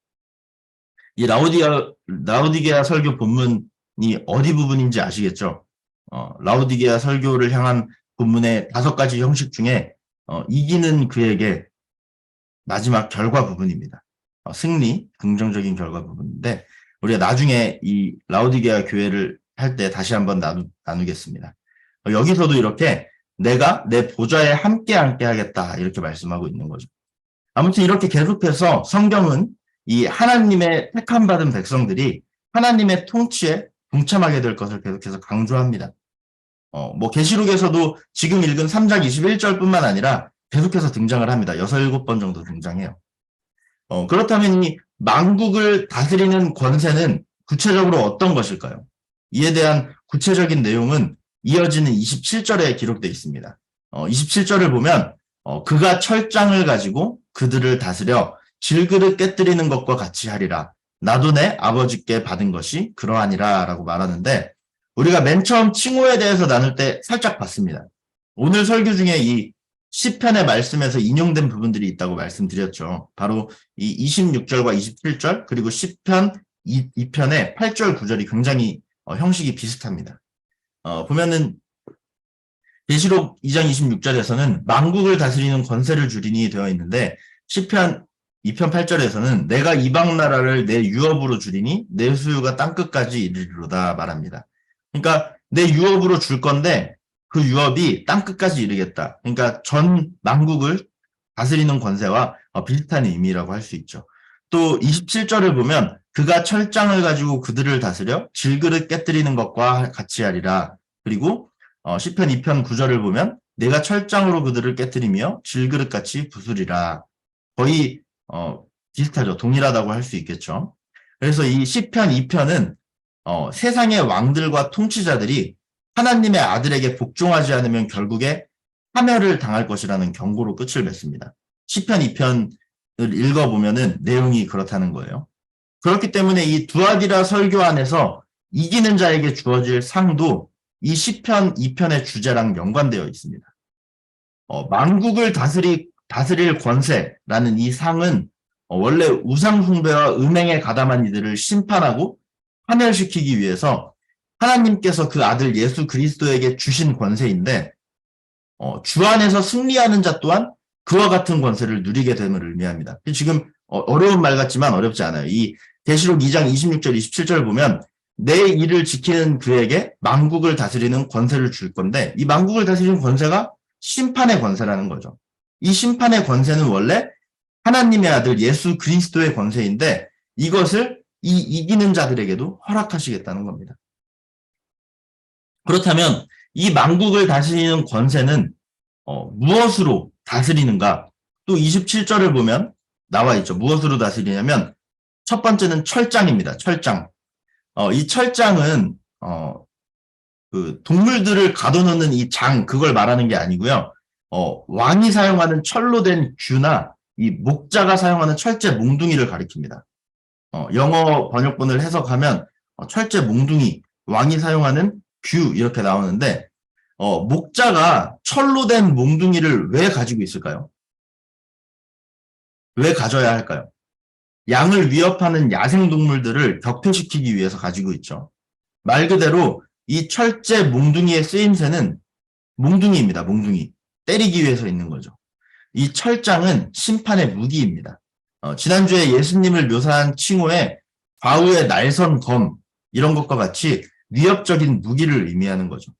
이 라우디게아 설교 본문이 어디 부분인지 아시겠죠? 라우디게아 설교를 향한 본문의 5가지 형식 중에 이기는 그에게 마지막 결과 부분입니다. 승리, 긍정적인 결과 부분인데 우리가 나중에 이 라우디게아 교회를 할 때 다시 한번 나누겠습니다. 여기서도 이렇게 내가 내 보좌에 함께 앉게 하겠다 이렇게 말씀하고 있는 거죠. 아무튼 이렇게 계속해서 성경은 이 하나님의 택함받은 백성들이 하나님의 통치에 동참하게 될 것을 계속해서 강조합니다. 뭐 계시록에서도 지금 읽은 3장 21절뿐만 아니라 계속해서 등장을 합니다. 6, 7번 정도 등장해요. 그렇다면 이 만국을 다스리는 권세는 구체적으로 어떤 것일까요? 이에 대한 구체적인 내용은 이어지는 27절에 기록되어 있습니다. 27절을 보면 그가 철장을 가지고 그들을 다스려 질그릇 깨뜨리는 것과 같이 하리라. 나도 내 아버지께 받은 것이 그러하니라 라고 말하는데 우리가 맨 처음 칭호에 대해서 나눌 때 살짝 봤습니다. 오늘 설교 중에 이 시편의 말씀에서 인용된 부분들이 있다고 말씀드렸죠. 바로 이 26절과 27절 그리고 시편 2편의 8절 9절이 굉장히 형식이 비슷합니다. 보면은 계시록 2장 26절에서는 만국을 다스리는 권세를 주리니 되어 있는데 시편 2편 8절에서는 내가 이방 나라를 내 유업으로 주리니 내 수유가 땅끝까지 이르리로다 말합니다. 그러니까 내 유업으로 줄 건데 그 유업이 땅끝까지 이르겠다. 그러니까 전 만국을 다스리는 권세와 비슷한 의미라고 할 수 있죠. 또 27절을 보면 그가 철장을 가지고 그들을 다스려 질그릇 깨뜨리는 것과 같이 하리라. 그리고 시편 2편 9절을 보면 내가 철장으로 그들을 깨뜨리며 질그릇같이 부수리라. 거의 비슷하죠. 동일하다고 할 수 있겠죠. 그래서 이 시편 2편은 세상의 왕들과 통치자들이 하나님의 아들에게 복종하지 않으면 결국에 파멸을 당할 것이라는 경고로 끝을 맺습니다. 시편 2편을 읽어보면은 내용이 그렇다는 거예요. 그렇기 때문에 이 두아디라 설교 안에서 이기는 자에게 주어질 상도 이 시편 2편의 주제랑 연관되어 있습니다. 만국을 다스릴 권세라는 이 상은 원래 우상 숭배와 음행에 가담한 이들을 심판하고 파멸시키기 위해서 하나님께서 그 아들 예수 그리스도에게 주신 권세인데 주 안에서 승리하는 자 또한 그와 같은 권세를 누리게 됨을 의미합니다. 지금 어려운 말 같지만 어렵지 않아요. 이 계시록 2장 26절 27절 보면 내 일을 지키는 그에게 만국을 다스리는 권세를 줄 건데 이 만국을 다스리는 권세가 심판의 권세라는 거죠. 이 심판의 권세는 원래 하나님의 아들 예수 그리스도의 권세인데 이것을 이 이기는 자들에게도 허락하시겠다는 겁니다. 그렇다면 이 만국을 다스리는 권세는 무엇으로 다스리는가? 또 27절을 보면 나와 있죠. 무엇으로 다스리냐면 첫 번째는 철장입니다. 철장. 이 철장은 그 동물들을 가둬놓는 이 장 그걸 말하는 게 아니고요. 왕이 사용하는 철로 된 규나 이 목자가 사용하는 철제 몽둥이를 가리킵니다. 영어 번역본을 해석하면 철제 몽둥이, 왕이 사용하는 규 이렇게 나오는데 목자가 철로 된 몽둥이를 왜 가지고 있을까요? 왜 가져야 할까요? 양을 위협하는 야생동물들을 격퇴시키기 위해서 가지고 있죠. 말 그대로 이 철제 몽둥이의 쓰임새는 몽둥이입니다. 몽둥이. 때리기 위해서 있는 거죠. 이 철장은 심판의 무기입니다. 지난주에 예수님을 묘사한 칭호에 좌우의 날선 검 이런 것과 같이 위협적인 무기를 의미하는 거죠.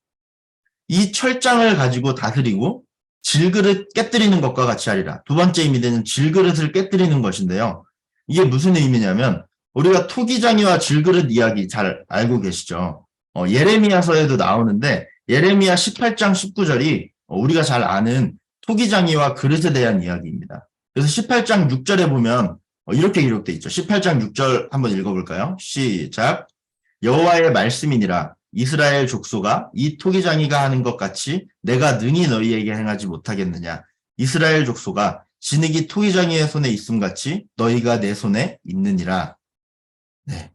이 철장을 가지고 다스리고 질그릇 깨뜨리는 것과 같이 하리라. 두 번째 의미는 질그릇을 깨뜨리는 것인데요. 이게 무슨 의미냐면 우리가 토기장이와 질그릇 이야기 잘 알고 계시죠. 예레미야서에도 나오는데 예레미야 18장 19절이 우리가 잘 아는 토기장이와 그릇에 대한 이야기입니다. 그래서 18장 6절에 보면 이렇게 기록되어 있죠. 18장 6절 한번 읽어볼까요? 시작. 여호와의 말씀이니라. 이스라엘 족속아 이 토기장이가 하는 것 같이 내가 능히 너희에게 행하지 못하겠느냐. 이스라엘 족속아 진흙이 토기장이의 손에 있음같이 너희가 내 손에 있느니라. 네.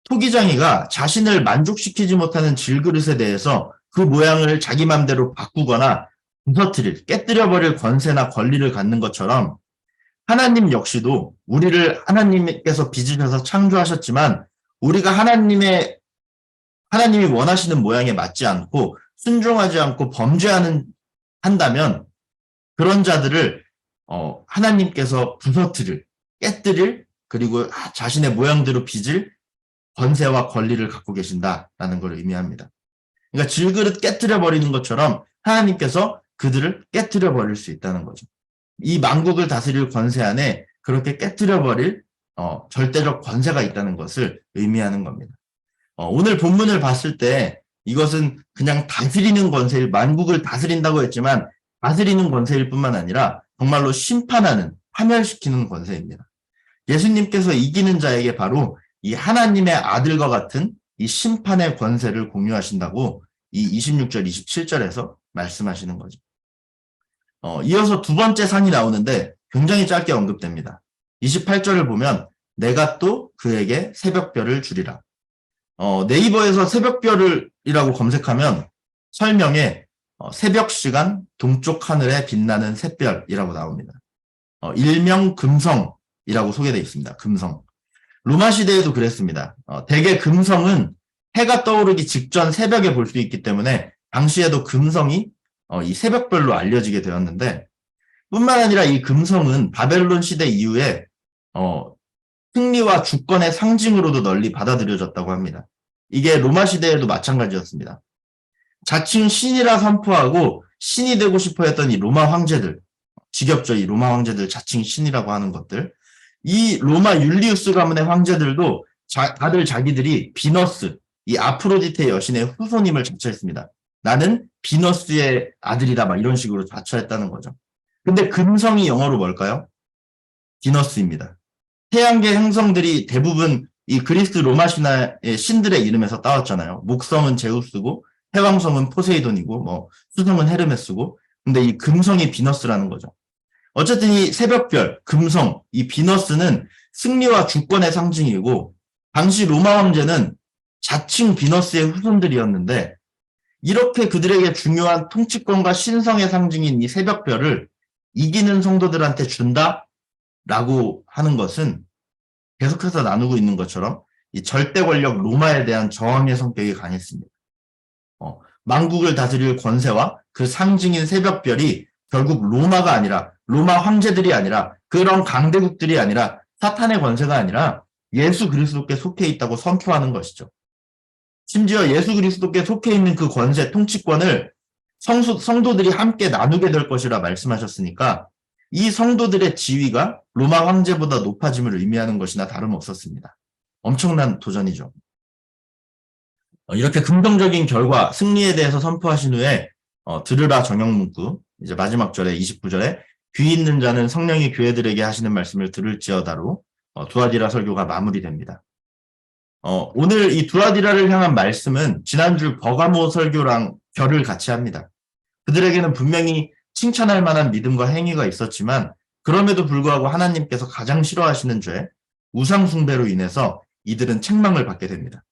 토기장이가 자신을 만족시키지 못하는 질그릇에 대해서 그 모양을 자기 맘대로 바꾸거나 부서뜨릴, 깨뜨려버릴 권세나 권리를 갖는 것처럼 하나님 역시도 우리를 하나님께서 빚으셔서 창조하셨지만 우리가 하나님이 원하시는 모양에 맞지 않고 순종하지 않고 한다면 그런 자들을 하나님께서 부서뜨릴, 깨뜨릴, 그리고 자신의 모양대로 빚을 권세와 권리를 갖고 계신다라는 걸 의미합니다. 그러니까 질그릇 깨뜨려 버리는 것처럼 하나님께서 그들을 깨뜨려 버릴 수 있다는 거죠. 이 만국을 다스릴 권세 안에 그렇게 깨뜨려 버릴 절대적 권세가 있다는 것을 의미하는 겁니다. 오늘 본문을 봤을 때 이것은 그냥 다스리는 권세일, 만국을 다스린다고 했지만 다스리는 권세일 뿐만 아니라 정말로 심판하는, 파멸시키는 권세입니다. 예수님께서 이기는 자에게 바로 이 하나님의 아들과 같은 이 심판의 권세를 공유하신다고 이 26절, 27절에서 말씀하시는 거죠. 이어서 두 번째 상이 나오는데 굉장히 짧게 언급됩니다. 28절을 보면 내가 또 그에게 새벽별을 주리라. 네이버에서 새벽별이라고 검색하면 설명에 새벽 시간 동쪽 하늘에 빛나는 샛별이라고 나옵니다. 일명 금성이라고 소개되어 있습니다. 금성. 로마 시대에도 그랬습니다. 대개 금성은 해가 떠오르기 직전 새벽에 볼 수 있기 때문에 당시에도 금성이 이 새벽별로 알려지게 되었는데 뿐만 아니라 이 금성은 바벨론 시대 이후에 승리와 주권의 상징으로도 널리 받아들여졌다고 합니다. 이게 로마 시대에도 마찬가지였습니다. 자칭 신이라 선포하고 신이 되고 싶어 했던 이 로마 황제들, 지겹죠. 이 로마 황제들 자칭 신이라고 하는 것들. 이 로마 율리우스 가문의 황제들도 다들 자기들이 비너스, 이 아프로디테 여신의 후손임을 자처했습니다. 나는 비너스의 아들이다 막 이런 식으로 자처했다는 거죠. 근데 금성이 영어로 뭘까요? 비너스입니다. 태양계 행성들이 대부분 이 그리스 로마 신화의 신들의 이름에서 따왔잖아요. 목성은 제우스고 해왕성은 포세이돈이고 뭐 수성은 헤르메스고 근데 이 금성이 비너스라는 거죠. 어쨌든 이 새벽별, 금성, 이 비너스는 승리와 주권의 상징이고 당시 로마 황제는 자칭 비너스의 후손들이었는데 이렇게 그들에게 중요한 통치권과 신성의 상징인 이 새벽별을 이기는 성도들한테 준다라고 하는 것은 계속해서 나누고 있는 것처럼 이 절대 권력 로마에 대한 저항의 성격이 강했습니다. 만국을 다스릴 권세와 그 상징인 새벽별이 결국 로마가 아니라 로마 황제들이 아니라 그런 강대국들이 아니라 사탄의 권세가 아니라 예수 그리스도께 속해 있다고 선포하는 것이죠. 심지어 예수 그리스도께 속해 있는 그 권세, 통치권을 성도들이 함께 나누게 될 것이라 말씀하셨으니까 이 성도들의 지위가 로마 황제보다 높아짐을 의미하는 것이나 다름없었습니다. 엄청난 도전이죠. 이렇게 긍정적인 결과, 승리에 대해서 선포하신 후에 들으라 정형문구, 이제 마지막 절에 29절에 귀 있는 자는 성령이 교회들에게 하시는 말씀을 들을지어다로 두아디라 설교가 마무리됩니다. 오늘 이 두아디라를 향한 말씀은 지난주 버가모 설교랑 결을 같이 합니다. 그들에게는 분명히 칭찬할 만한 믿음과 행위가 있었지만 그럼에도 불구하고 하나님께서 가장 싫어하시는 죄, 우상 숭배로 인해서 이들은 책망을 받게 됩니다.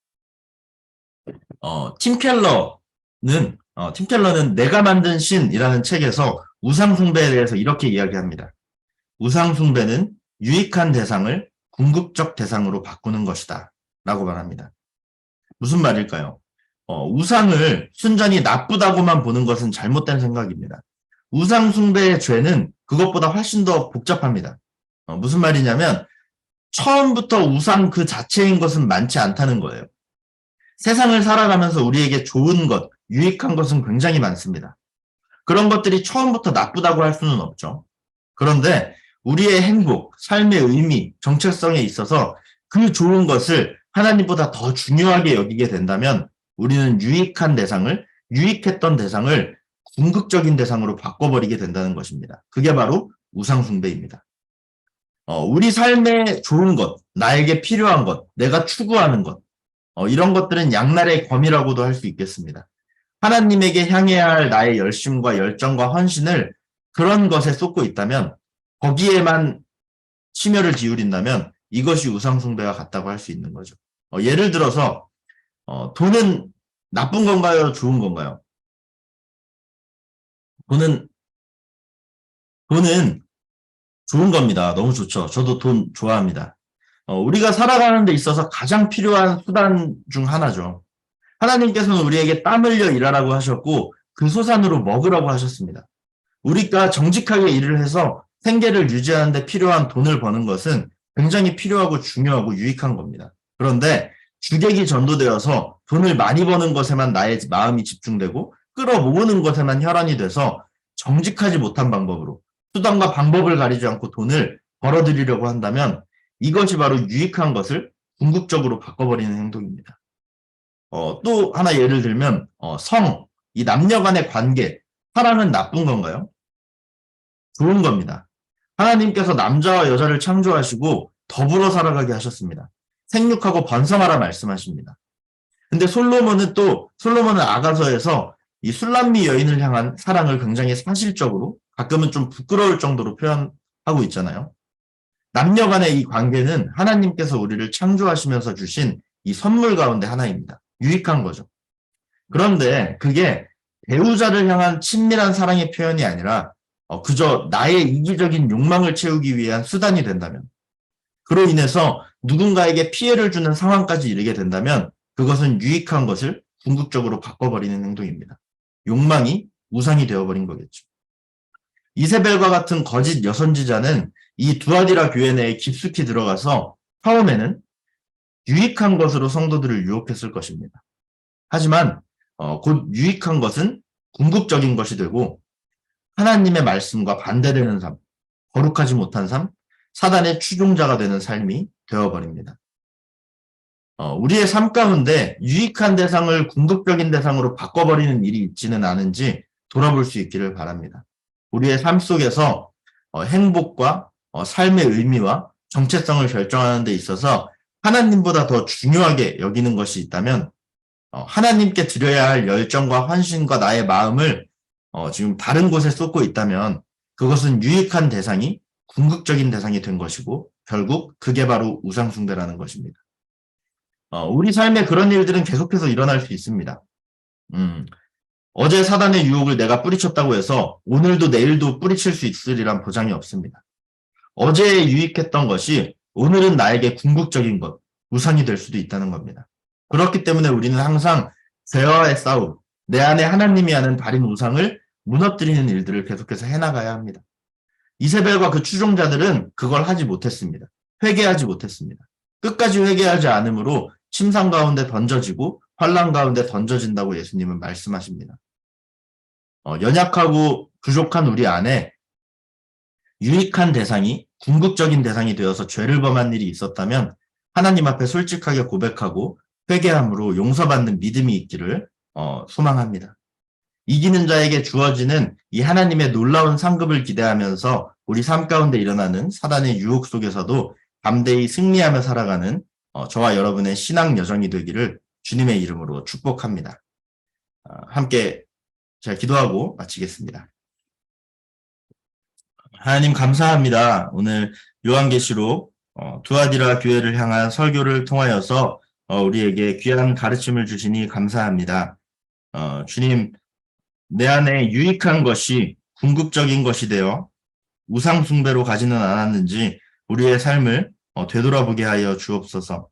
팀 켈러는 내가 만든 신이라는 책에서 우상 숭배에 대해서 이렇게 이야기합니다. 우상 숭배는 유익한 대상을 궁극적 대상으로 바꾸는 것이다 라고 말합니다. 무슨 말일까요? 우상을 순전히 나쁘다고만 보는 것은 잘못된 생각입니다. 우상 숭배의 죄는 그것보다 훨씬 더 복잡합니다. 무슨 말이냐면 처음부터 우상 그 자체인 것은 많지 않다는 거예요. 세상을 살아가면서 우리에게 좋은 것, 유익한 것은 굉장히 많습니다. 그런 것들이 처음부터 나쁘다고 할 수는 없죠. 그런데 우리의 행복, 삶의 의미, 정체성에 있어서 그 좋은 것을 하나님보다 더 중요하게 여기게 된다면 우리는 유익했던 대상을 궁극적인 대상으로 바꿔버리게 된다는 것입니다. 그게 바로 우상 숭배입니다. 우리 삶에 좋은 것, 나에게 필요한 것, 내가 추구하는 것, 이런 것들은 양날의 검이라고도 할 수 있겠습니다. 하나님에게 향해야 할 나의 열심과 열정과 헌신을 그런 것에 쏟고 있다면 거기에만 심혈을 기울인다면 이것이 우상 숭배와 같다고 할 수 있는 거죠. 예를 들어서 돈은 나쁜 건가요? 좋은 건가요? 돈은, 돈은 좋은 겁니다. 너무 좋죠. 저도 돈 좋아합니다. 우리가 살아가는 데 있어서 가장 필요한 수단 중 하나죠. 하나님께서는 우리에게 땀 흘려 일하라고 하셨고 그 소산으로 먹으라고 하셨습니다. 우리가 정직하게 일을 해서 생계를 유지하는 데 필요한 돈을 버는 것은 굉장히 필요하고 중요하고 유익한 겁니다. 그런데 주객이 전도되어서 돈을 많이 버는 것에만 나의 마음이 집중되고 끌어모으는 것에만 혈안이 돼서 정직하지 못한 방법으로 수단과 방법을 가리지 않고 돈을 벌어들이려고 한다면 이것이 바로 유익한 것을 궁극적으로 바꿔버리는 행동입니다. 또 하나 예를 들면 이 남녀 간의 관계, 사랑은 나쁜 건가요? 좋은 겁니다. 하나님께서 남자와 여자를 창조하시고 더불어 살아가게 하셨습니다. 생육하고 번성하라 말씀하십니다. 근데 솔로몬은 아가서에서 이 술람미 여인을 향한 사랑을 굉장히 사실적으로 가끔은 좀 부끄러울 정도로 표현하고 있잖아요. 남녀 간의 이 관계는 하나님께서 우리를 창조하시면서 주신 이 선물 가운데 하나입니다. 유익한 거죠. 그런데 그게 배우자를 향한 친밀한 사랑의 표현이 아니라 그저 나의 이기적인 욕망을 채우기 위한 수단이 된다면, 그로 인해서 누군가에게 피해를 주는 상황까지 이르게 된다면 그것은 유익한 것을 궁극적으로 바꿔버리는 행동입니다. 욕망이 우상이 되어버린 거겠죠. 이세벨과 같은 거짓 여선지자는 이 두아디라 교회 내에 깊숙이 들어가서 처음에는 유익한 것으로 성도들을 유혹했을 것입니다. 하지만 곧 유익한 것은 궁극적인 것이 되고 하나님의 말씀과 반대되는 삶, 거룩하지 못한 삶, 사단의 추종자가 되는 삶이 되어버립니다. 우리의 삶 가운데 유익한 대상을 궁극적인 대상으로 바꿔버리는 일이 있지는 않은지 돌아볼 수 있기를 바랍니다. 우리의 삶 속에서 행복과 삶의 의미와 정체성을 결정하는 데 있어서 하나님보다 더 중요하게 여기는 것이 있다면 하나님께 드려야 할 열정과 헌신과 나의 마음을 지금 다른 곳에 쏟고 있다면 그것은 유익한 대상이 궁극적인 대상이 된 것이고 결국 그게 바로 우상숭배라는 것입니다. 우리 삶에 그런 일들은 계속해서 일어날 수 있습니다. 어제 사단의 유혹을 내가 뿌리쳤다고 해서 오늘도 내일도 뿌리칠 수 있으리란 보장이 없습니다. 어제 유익했던 것이 오늘은 나에게 궁극적인 것, 우상이 될 수도 있다는 겁니다. 그렇기 때문에 우리는 항상 죄와의 싸움, 내 안에 하나님이 하는 다른 우상을 무너뜨리는 일들을 계속해서 해나가야 합니다. 이세벨과 그 추종자들은 그걸 하지 못했습니다. 회개하지 못했습니다. 끝까지 회개하지 않으므로 침상 가운데 던져지고 환란 가운데 던져진다고 예수님은 말씀하십니다. 연약하고 부족한 우리 안에 유익한 대상이 궁극적인 대상이 되어서 죄를 범한 일이 있었다면 하나님 앞에 솔직하게 고백하고 회개함으로 용서받는 믿음이 있기를 소망합니다. 이기는 자에게 주어지는 이 하나님의 놀라운 상급을 기대하면서 우리 삶 가운데 일어나는 사단의 유혹 속에서도 담대히 승리하며 살아가는 저와 여러분의 신앙 여정이 되기를 주님의 이름으로 축복합니다. 함께 제가 기도하고 마치겠습니다. 하나님 감사합니다. 오늘 요한계시록 두아디라 교회를 향한 설교를 통하여서 우리에게 귀한 가르침을 주시니 감사합니다. 주님, 내 안에 유익한 것이 궁극적인 것이 되어 우상 숭배로 가지는 않았는지 우리의 삶을 되돌아보게 하여 주옵소서.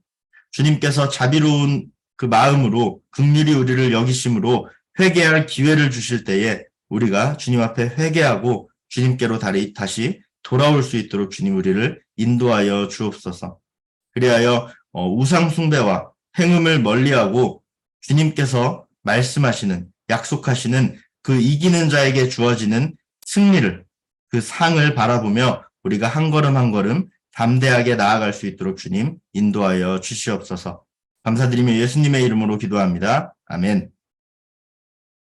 주님께서 자비로운 그 마음으로 긍휼히 우리를 여기심으로 회개할 기회를 주실 때에 우리가 주님 앞에 회개하고 주님께로 다시 돌아올 수 있도록 주님 우리를 인도하여 주옵소서. 그리하여 우상 숭배와 행음을 멀리하고 주님께서 말씀하시는 약속하시는 그 이기는 자에게 주어지는 승리를 그 상을 바라보며 우리가 한 걸음 한 걸음 담대하게 나아갈 수 있도록 주님 인도하여 주시옵소서. 감사드리며 예수님의 이름으로 기도합니다. 아멘.